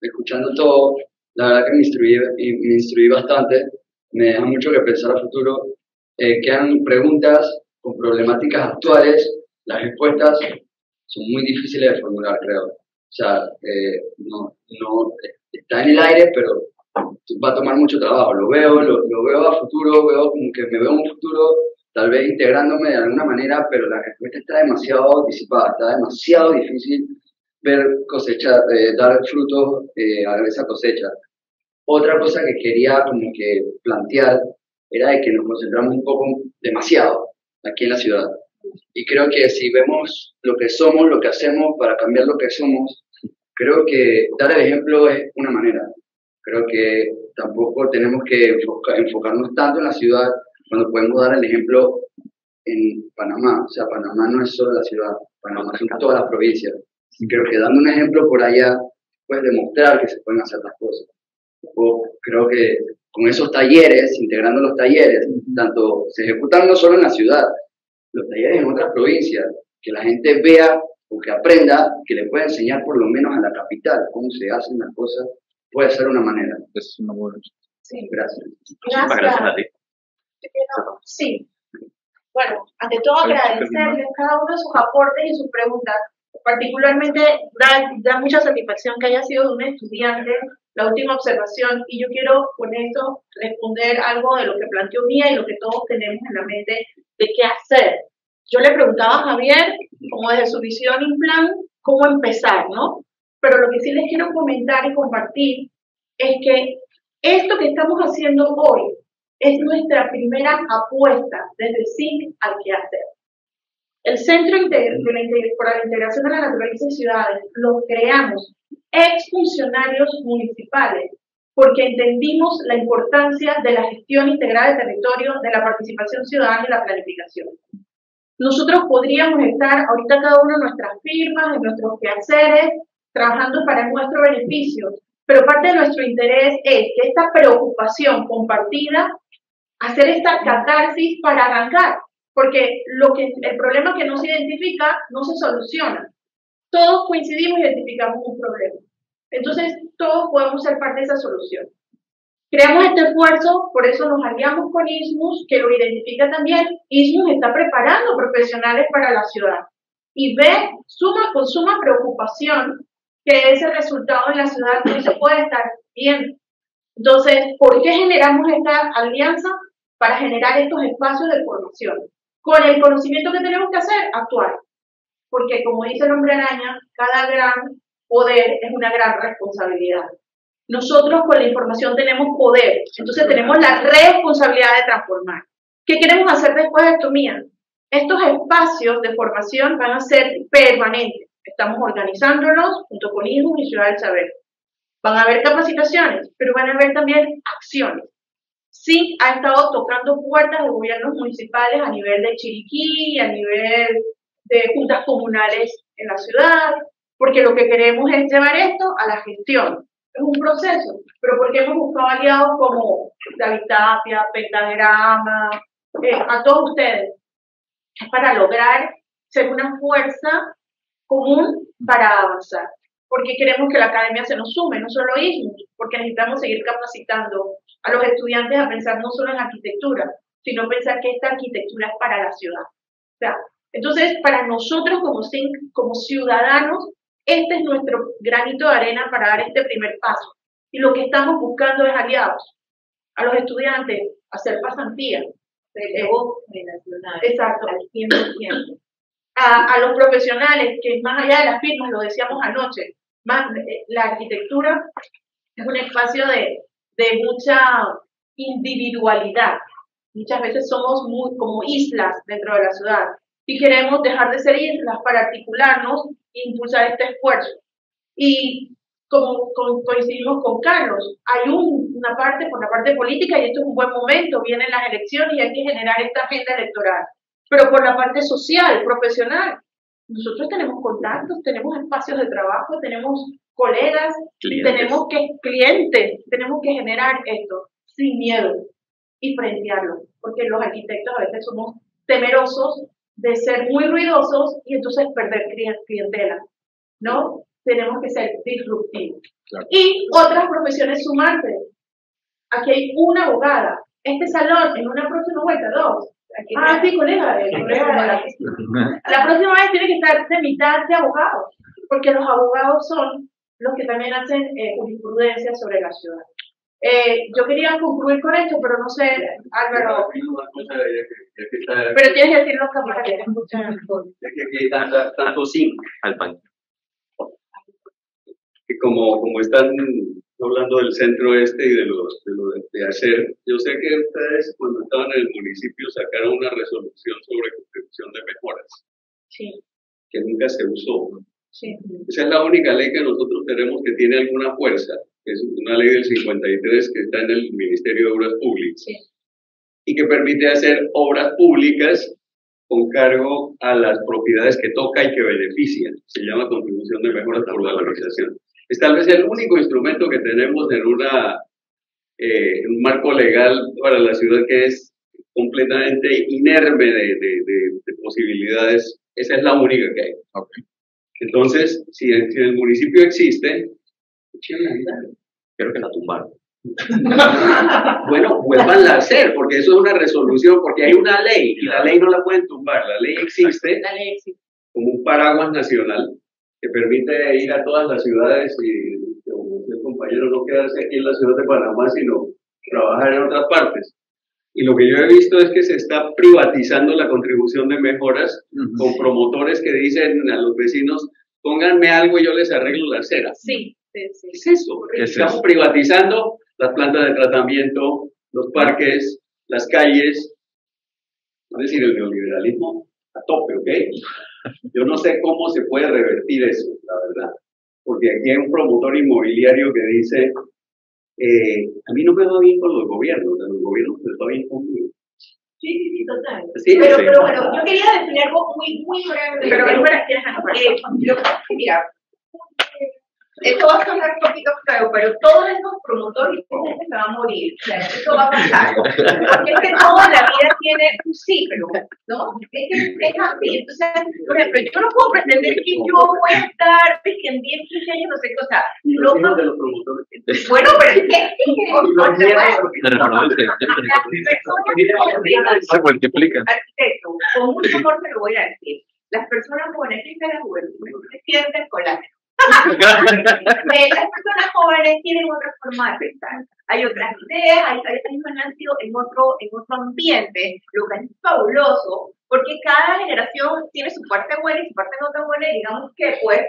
escuchando todo, la verdad que me instruí bastante, me deja mucho que pensar a futuro. Quedan preguntas con problemáticas actuales, las respuestas son muy difíciles de formular, creo. O sea, no está en el aire, pero va a tomar mucho trabajo. Lo veo a futuro, veo como que me veo en un futuro, tal vez integrándome de alguna manera, pero la respuesta está demasiado disipada, está demasiado difícil ver cosecha, dar frutos a esa cosecha. Otra cosa que quería como que plantear era de que nos concentramos un poco demasiado aquí en la ciudad. Y creo que si vemos lo que somos, lo que hacemos para cambiar lo que somos, creo que dar el ejemplo es una manera. Creo que tampoco tenemos que enfocarnos tanto en la ciudad cuando podemos dar el ejemplo en Panamá. O sea, Panamá no es solo la ciudad, Panamá son todas las provincias. Y creo que dando un ejemplo por allá, puedes demostrar que se pueden hacer las cosas. Creo que con esos talleres, integrando los talleres, tanto se ejecutan no solo en la ciudad, los talleres en otras provincias, que la gente vea o que aprenda, que le pueda enseñar por lo menos a la capital cómo se hacen las cosas, puede ser una manera. Es una buena. Sí. Gracias. Gracias a ti. Sí. Bueno, ante todo agradecerles cada uno de sus aportes y sus preguntas. Particularmente da mucha satisfacción que haya sido de un estudiante la última observación, y yo quiero con esto responder algo de lo que planteó Mía y lo que todos tenemos en la mente de qué hacer. Yo le preguntaba a Javier, como desde su visión y plan, cómo empezar, ¿no? Pero lo que sí les quiero comentar y compartir es que esto que estamos haciendo hoy es nuestra primera apuesta desde SINC al qué hacer. El Centro para la Integración de la Naturaleza y Ciudades lo creamos exfuncionarios municipales porque entendimos la importancia de la gestión integrada de territorio, de la participación ciudadana y la planificación. Nosotros podríamos estar ahorita cada uno en nuestras firmas, en nuestros quehaceres, trabajando para nuestro beneficio, pero parte de nuestro interés es que esta preocupación compartida, hacer esta catarsis para arrancar. Porque el problema que no se identifica no se soluciona. Todos coincidimos y identificamos un problema. Entonces, todos podemos ser parte de esa solución. Creamos este esfuerzo, por eso nos aliamos con ISMUS, que lo identifica también. ISMUS está preparando profesionales para la ciudad y ve con suma preocupación que ese resultado en la ciudad no se puede estar viendo. Entonces, ¿por qué generamos esta alianza? para generar estos espacios de formación. Con el conocimiento que tenemos que hacer, actuar. Porque como dice el hombre araña, cada gran poder es una gran responsabilidad. Nosotros con la información tenemos poder, entonces tenemos la responsabilidad de transformar. ¿Qué queremos hacer después de esto, Mía? Estos espacios de formación van a ser permanentes. Estamos organizándolos junto con ISMUS y Ciudad del Saber. Van a haber capacitaciones, pero van a haber también acciones. Sí, ha estado tocando puertas de gobiernos municipales a nivel de Chiriquí, a nivel de juntas comunales en la ciudad, porque lo que queremos es llevar esto a la gestión. Es un proceso, pero porque hemos buscado aliados como David Tapia, Pentagrama, a todos ustedes. Es para lograr ser una fuerza común para avanzar. Porque queremos que la academia se nos sume, no solo ISMUS, porque necesitamos seguir capacitando a los estudiantes a pensar no solo en arquitectura, sino pensar que esta arquitectura es para la ciudad. O sea, entonces, para nosotros como ciudadanos, este es nuestro granito de arena para dar este primer paso. Y lo que estamos buscando es aliados. A los estudiantes, hacer pasantía. Exacto. Al 100%. A los profesionales, que más allá de las firmas, lo decíamos anoche, la arquitectura es un espacio de mucha individualidad. Muchas veces somos como islas dentro de la ciudad y queremos dejar de ser islas para articularnos e impulsar este esfuerzo. Y como coincidimos con Carlos, hay una parte por la parte política y esto es un buen momento, vienen las elecciones y hay que generar esta agenda electoral. Pero por la parte social, profesional, nosotros tenemos contactos, tenemos espacios de trabajo, tenemos colegas, clientes, tenemos que generar esto sin miedo y frentearlo, porque los arquitectos a veces somos temerosos de ser muy ruidosos y entonces perder clientela, ¿no? Tenemos que ser disruptivos. Claro. Y otras profesiones sumarse. Aquí hay una abogada. Este salón, en una próxima vuelta, 2. Sí, colega. La próxima vez tiene que estar de mitad de abogados, porque los abogados son los que también hacen jurisprudencia sobre la ciudad. Yo quería concluir con esto, pero no sé, Álvaro. Pero tienes que decirlo para que te escuchen mejor. Es que aquí tanto zinc al pan. Que como están hablando del centro este y de lo de hacer, yo sé que ustedes cuando estaban en el municipio sacaron una resolución sobre construcción de mejoras. Sí. Que nunca se usó. Sí. Esa es la única ley que nosotros tenemos que tiene alguna fuerza. Es una ley del 53 que está en el Ministerio de Obras Públicas. Sí. Y que permite hacer obras públicas con cargo a las propiedades que toca y que benefician. Se llama contribución de mejoras por valorización. Es tal vez el único instrumento que tenemos en un marco legal para la ciudad que es completamente inerme de posibilidades. Esa es la única que hay. Okay. Entonces, si el municipio existe, creo que la tumbaron. Bueno, vuelvanla a hacer, porque eso es una resolución, porque hay una ley, y la ley no la pueden tumbar. La ley existe como un paraguas nacional que permite ir a todas las ciudades y, como decía el compañero, no quedarse aquí en la ciudad de Panamá, sino trabajar en otras partes. Y lo que yo he visto es que se está privatizando la contribución de mejoras con promotores que dicen a los vecinos, pónganme algo y yo les arreglo la acera. Sí. Es eso. Estamos privatizando las plantas de tratamiento, los parques, las calles. Es decir, el neoliberalismo a tope, ¿ok? Yo no sé cómo se puede revertir eso, la verdad. Porque aquí hay un promotor inmobiliario que dice, a mí no me va bien con los gobiernos me va bien conmigo. Sí, total. Sí, pero bueno, yo quería decir algo muy breve. Pero yo quería... Esto va a sonar un poquito feo, pero todos estos promotores se van a morir. O sea, esto va a pasar. Porque es que toda la vida tiene un ciclo, ¿no? Es así. Entonces, por ejemplo, yo no puedo pretender que yo voy a estar en 10, 15 años, no sé qué, o sea, de los promotores. Bueno, pero es que se multiplican. Arquitecto, con mucho amor te lo voy a decir. Las personas jóvenes, ¿qué es la juventud? Se sienten colágeno. Las personas jóvenes tienen otra forma de pensar. Hay otras ideas, hay que han nacido en otro ambiente, lo que es fabuloso, porque cada generación tiene su parte buena y su parte no tan buena, y digamos que pues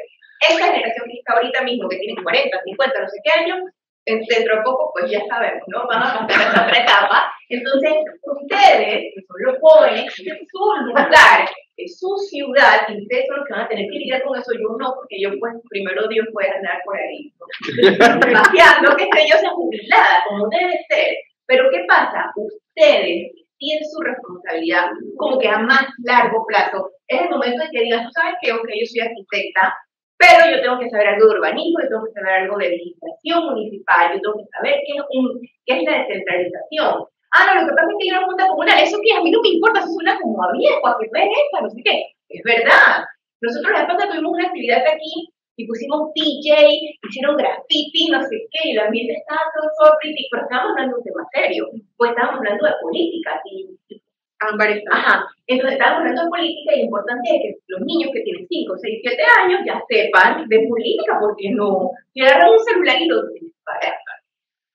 esa generación que está ahorita mismo, que tiene 40, 50, no sé qué años, dentro de poco, pues ya sabemos, ¿no? Van a pasar a esa otra etapa. Entonces, ustedes, que son los jóvenes, es su lugar, es su ciudad, y ustedes son los que van a tener que lidiar con eso. Yo no, porque yo, pues, primero Dios puede andar por ahí, ¿no? Paseando, que sé yo, sea jubilada, como debe ser. Pero, ¿qué pasa? Ustedes tienen su responsabilidad como que a más largo plazo. Es el momento de que digan, tú sabes que, ok, yo soy arquitecta, pero yo tengo que saber algo de urbanismo, yo tengo que saber algo de legislación municipal, yo tengo que saber qué es la descentralización. Ah, no, lo que pasa es que hay una junta comunal, eso que a mí no me importa, eso suena como a viejo, a que esta, no sé qué. Es verdad. Nosotros la pasada tuvimos una actividad aquí y pusimos DJ, hicieron graffiti, no sé qué, y el ambiente estaba todo pretty, pero estábamos hablando de un tema serio, pues estábamos hablando de política, ajá. Entonces estábamos hablando de política y lo importante es que los niños que tienen 5, 6, 7 años ya sepan de política, porque no, si agarran un celular y lo disparan.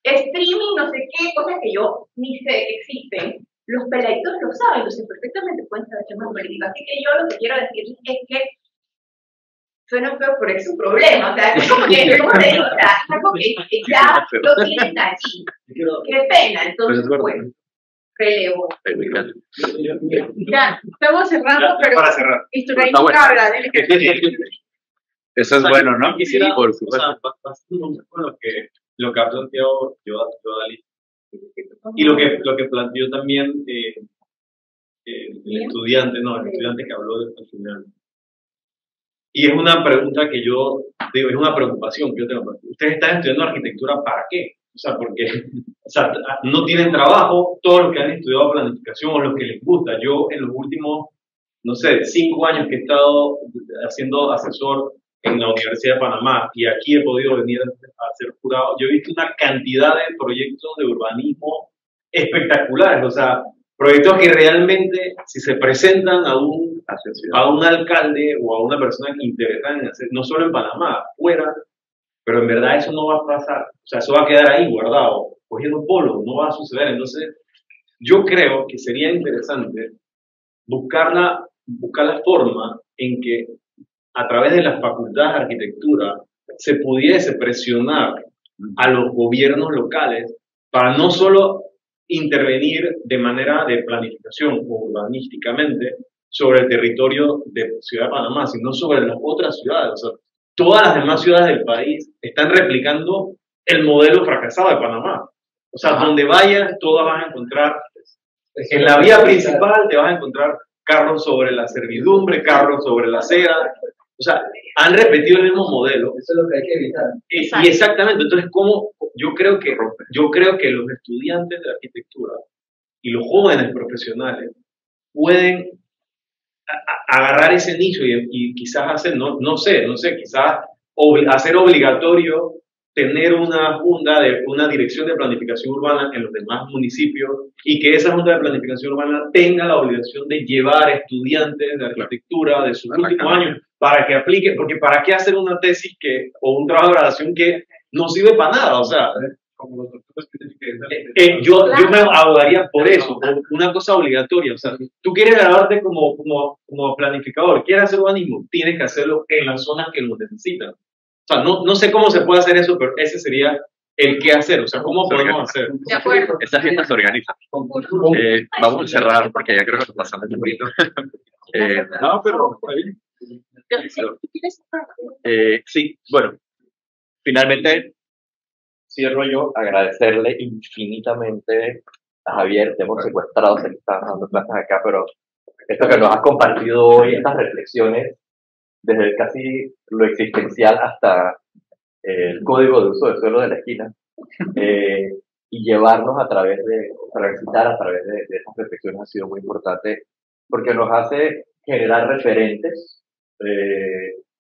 Streaming, no sé qué, cosas que yo ni sé que existen, los peladitos lo saben, entonces perfectamente pueden saber temas políticos. Así que yo lo que quiero decirles es que suena feo, pero es un problema, o sea, es como que, ¿cómo te digo? O sea, es algo que ya lo tienen allí. Qué pena, entonces, bueno. Relevo. Ya, estamos cerrando, pero para cerrar. Historia habla de Eso es bueno, ¿no? Quisiera, por supuesto. con lo que ha planteado yo Dalí, y lo que planteó también el estudiante que habló al final. Y es una pregunta que yo digo, es una preocupación que yo tengo. Ustedes están estudiando arquitectura, ¿para qué? O sea, porque no tienen trabajo, todos los que han estudiado planificación o los que les gusta. Yo en los últimos, no sé, 5 años que he estado haciendo asesor en la Universidad de Panamá y aquí he podido venir a ser jurado, yo he visto una cantidad de proyectos de urbanismo espectaculares, o sea, proyectos que realmente, si se presentan a un alcalde o a una persona que interesada en hacer, no solo en Panamá, fuera, pero en verdad eso no va a pasar, o sea, eso va a quedar ahí guardado, cogiendo polvo, no va a suceder. Entonces, yo creo que sería interesante buscar la forma en que a través de las facultades de arquitectura se pudiese presionar a los gobiernos locales para no solo intervenir de manera de planificación o urbanísticamente sobre el territorio de Ciudad de Panamá, sino sobre las otras ciudades. O sea, todas las demás ciudades del país están replicando el modelo fracasado de Panamá. O sea, donde vayas, todas vas a encontrar, en la vía principal te vas a encontrar carros sobre la servidumbre, carros sobre la acera. O sea, han repetido el mismo modelo. Eso es lo que hay que evitar. Y exactamente, entonces, yo creo que los estudiantes de arquitectura y los jóvenes profesionales pueden agarrar ese nicho y quizás hacer, no sé, quizás hacer obligatorio tener una dirección de planificación urbana en los demás municipios y que esa junta de planificación urbana tenga la obligación de llevar estudiantes de arquitectura de sus últimos años para que apliquen, porque ¿para qué hacer una tesis o un trabajo de graduación que no sirve para nada? O sea, yo me abogaría por eso, por una cosa obligatoria. O sea, tú quieres graduarte como planificador, quieres hacer urbanismo, tienes que hacerlo en las zonas que lo necesitan. O sea, no sé cómo se puede hacer eso, pero ese sería el qué hacer. O sea, ¿cómo podemos hacer? De acuerdo. Esta fiesta se organiza. Vamos a cerrar porque ya creo que nos pasamos un poquito. No, pero sí, bueno, finalmente cierro yo agradecerle infinitamente a Javier. Te hemos secuestrado, se le está dando clases acá, pero esto que nos has compartido hoy, estas reflexiones, desde casi lo existencial hasta el código de uso del suelo de la esquina, y llevarnos a través de estas reflexiones ha sido muy importante, porque nos hace generar referentes.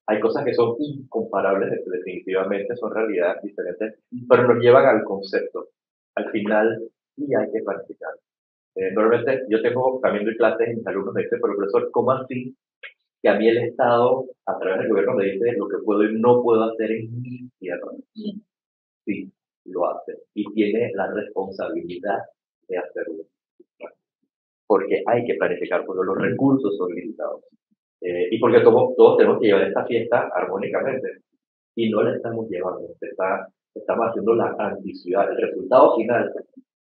Hay cosas que son incomparables, definitivamente, son realidades diferentes, pero nos llevan al concepto. Al final, sí hay que practicar. Normalmente, yo también doy clases y mis alumnos me dicen, pero profesor, ¿cómo así que a mí el Estado, a través del gobierno, me dice lo que puedo y no puedo hacer en mi tierra. Sí, lo hace y tiene la responsabilidad de hacerlo. Porque hay que planificar, porque los recursos son limitados. Y porque todos tenemos que llevar esta fiesta armónicamente. Y no la estamos llevando. Estamos haciendo la anticiudad. El resultado final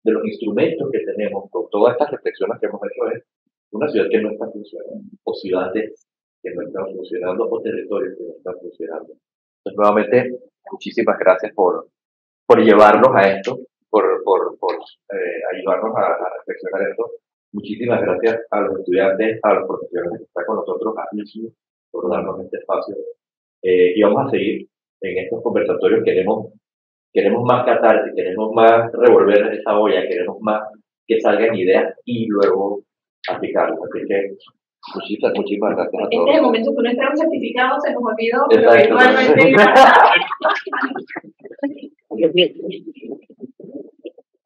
de los instrumentos que tenemos, con todas estas reflexiones que hemos hecho, es una ciudad que no está funcionando, o ciudades que no están funcionando, o territorios que no están funcionando. Entonces, nuevamente, muchísimas gracias por llevarnos a esto, por ayudarnos a reflexionar esto. Muchísimas gracias a los estudiantes, a los profesionales que están con nosotros, a ISU, por darnos este espacio. Y vamos a seguir en estos conversatorios. Queremos más catarsis, queremos más revolver esa olla, queremos más que salgan ideas y luego aplicarlas. Así que muchísimas gracias a todos. Este es el momento que no entramos certificados, se nos olvidó, pero igualmente.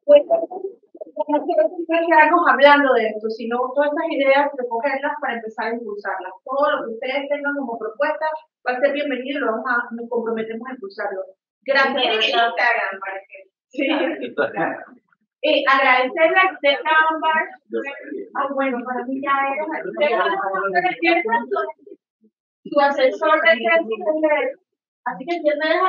Pues, no quiero quedarnos hablando de esto, sino todas estas ideas, recogerlas para empezar a impulsarlas. Todo lo que ustedes tengan como propuesta va a ser bienvenido y nos comprometemos a impulsarlo. Gracias. Tienen el Instagram para que... Sí. Agradecerle a arquitecta Ámbar. Bueno, para mí ya era su asesor de tesis. Así que yo me dejo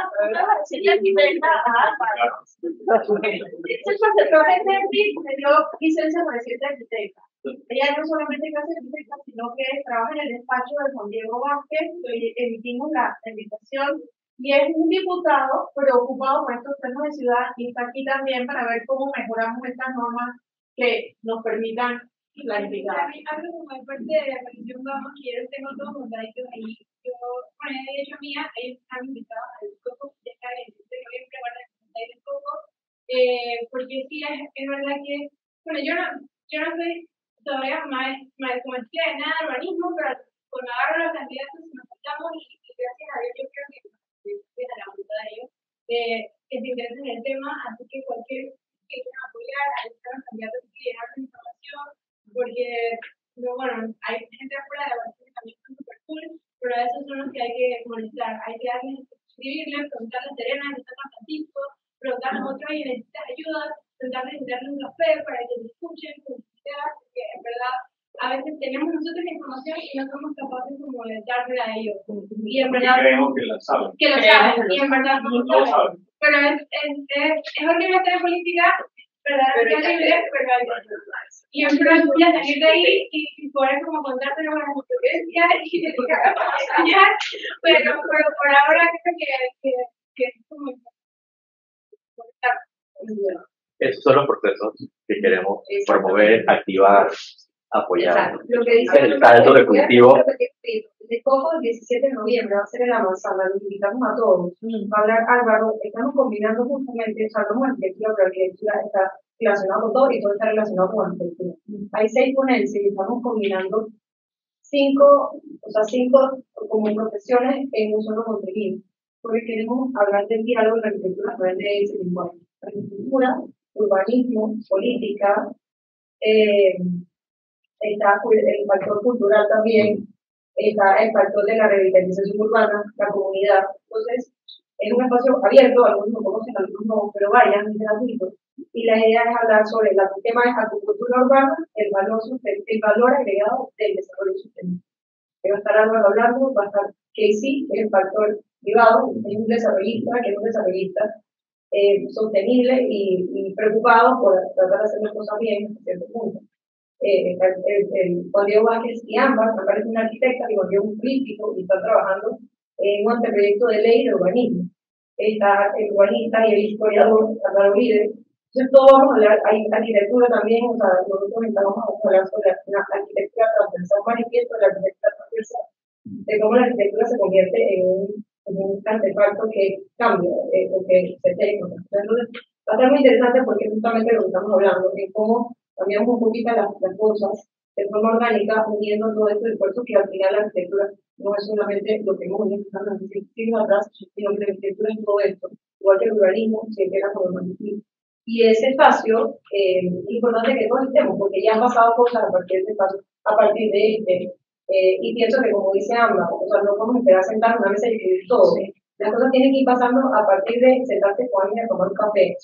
decirle arquitecta a Ámbar. Es su asesor de tesis, me dio licencia para decirte arquitecta. Ella no solamente es arquitecta, sino que trabaja en el despacho de Juan Diego Vázquez, emitimos la invitación. Y es un diputado preocupado por estos temas de ciudad y está aquí también para ver cómo mejoramos estas normas que nos permitan planificar. Algo como de parte de la comisión vamos, que yo tengo todos los montaditos ahí. Yo, bueno, de hecho mía, ellos están invitados al COCO, ya está el 7 de noviembre, van a presentar el COCO, porque sí, es verdad que, bueno, yo no soy todavía maestra de nada de urbanismo, pero cuando agarro los candidatos nos juntamos y gracias a Dios yo creo que a la voluntad de ellos, que se interesen en el tema, así que cualquier que quieran apoyar, a los candidatos que quieran dar información, porque, bueno, hay gente afuera de la base que también son súper cool, pero a esos son los que hay que monitorar, hay que darles, escribirles, preguntarles a Serena, necesitas más Francisco, preguntarles a otro, y necesitas ayuda, preguntarles y darles un café para que te escuchen, porque en verdad a veces tenemos nosotros la información y no somos capaces como de dársela a ellos. Y en verdad creemos que la saben. Que lo saben, y en verdad no lo saben. Pero es horrible hacer política, ¿verdad? Pero hay y en verdad voy a salir de ahí y poder como contarte las experiencias y enseñar, pero por ahora creo que es como Esos son los procesos que queremos promover, activar, apoyar. Lo que dice el caldo de cultivo. De COCO el 17 de noviembre va a ser en la manzana, los invitamos a todos. Va a hablar Álvaro, estamos combinando justamente, o sea, como arquitectura, pero arquitectura está relacionado con todo y todo está relacionado con arquitectura. Hay 6 ponencias y estamos combinando 5 como profesiones en un solo contenido, porque queremos hablar del diálogo de la arquitectura a través de ese lenguaje. Arquitectura, urbanismo, política, está el factor cultural también, está el factor de la revitalización urbana, la comunidad. Entonces, es un espacio abierto, algunos lo conocen, algunos no, pero vayan, es gratuito. Y la idea es hablar sobre el tema de agricultura urbana, el valor agregado del desarrollo sostenible. Va a estar Álvaro hablando, va a estar Casey, que es el factor privado, es un desarrollista, sostenible y preocupado por tratar de hacer las cosas bien hasta cierto punto. Juan Diego Vázquez y Ámbar, me parece una arquitecta y Juan Diego un político y está trabajando en un anteproyecto de ley de urbanismo. Está el urbanista y el historiador Álvaro Uribe. Entonces, todos vamos a hablar, hay arquitectura también, o sea, nosotros vamos a hablar sobre la arquitectura transversal, manifiesto de la arquitectura transversal, de cómo la arquitectura se convierte en un artefacto que cambia, o que se tenga. Entonces, va a ser muy interesante porque justamente lo que estamos hablando, de cómo cambiamos un poquito las cosas de forma orgánica, uniendo todo este esfuerzo que al final la arquitectura no es solamente lo que hemos visto siglos atrás, sino que la arquitectura es todo esto, igual que el urbanismo, se integra con el urbanismo. Y ese espacio es importante que todos estemos, porque ya han pasado cosas a partir de este espacio, a partir de Y pienso que, como dice Amba, o sea, no podemos esperar sentar en una mesa y escribir todo. Las cosas tienen que ir pasando a partir de sentarte con alguien a tomar un café,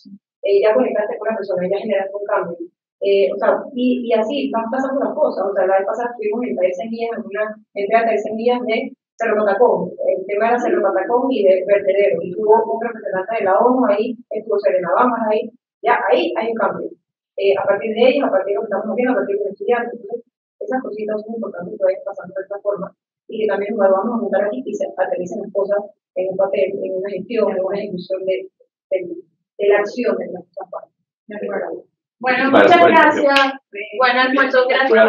ya conectarte con la persona, ya generar un cambio. O sea, y así van pasando las cosas. O sea, la vez pasada estuvimos en Taller Semillas, en una entrega de Taller Semillas de Cerro Patacón. El tema era Cerro Patacón y de vertedero. Y tuvo un representante de la ONU ahí, estuvo Serena Bamas ahí. Ya ahí hay un cambio. A partir de ellos, a partir de lo que estamos viendo, a partir de los estudiantes. Entonces, esas cositas son importantes que vayan pasando de esta forma y que también nos vamos a juntar aquí y se aterricen las cosas en un papel, en una gestión, en una ejecución de la acción de las cosas. Bueno, muchas gracias. Buen almuerzo, gracias.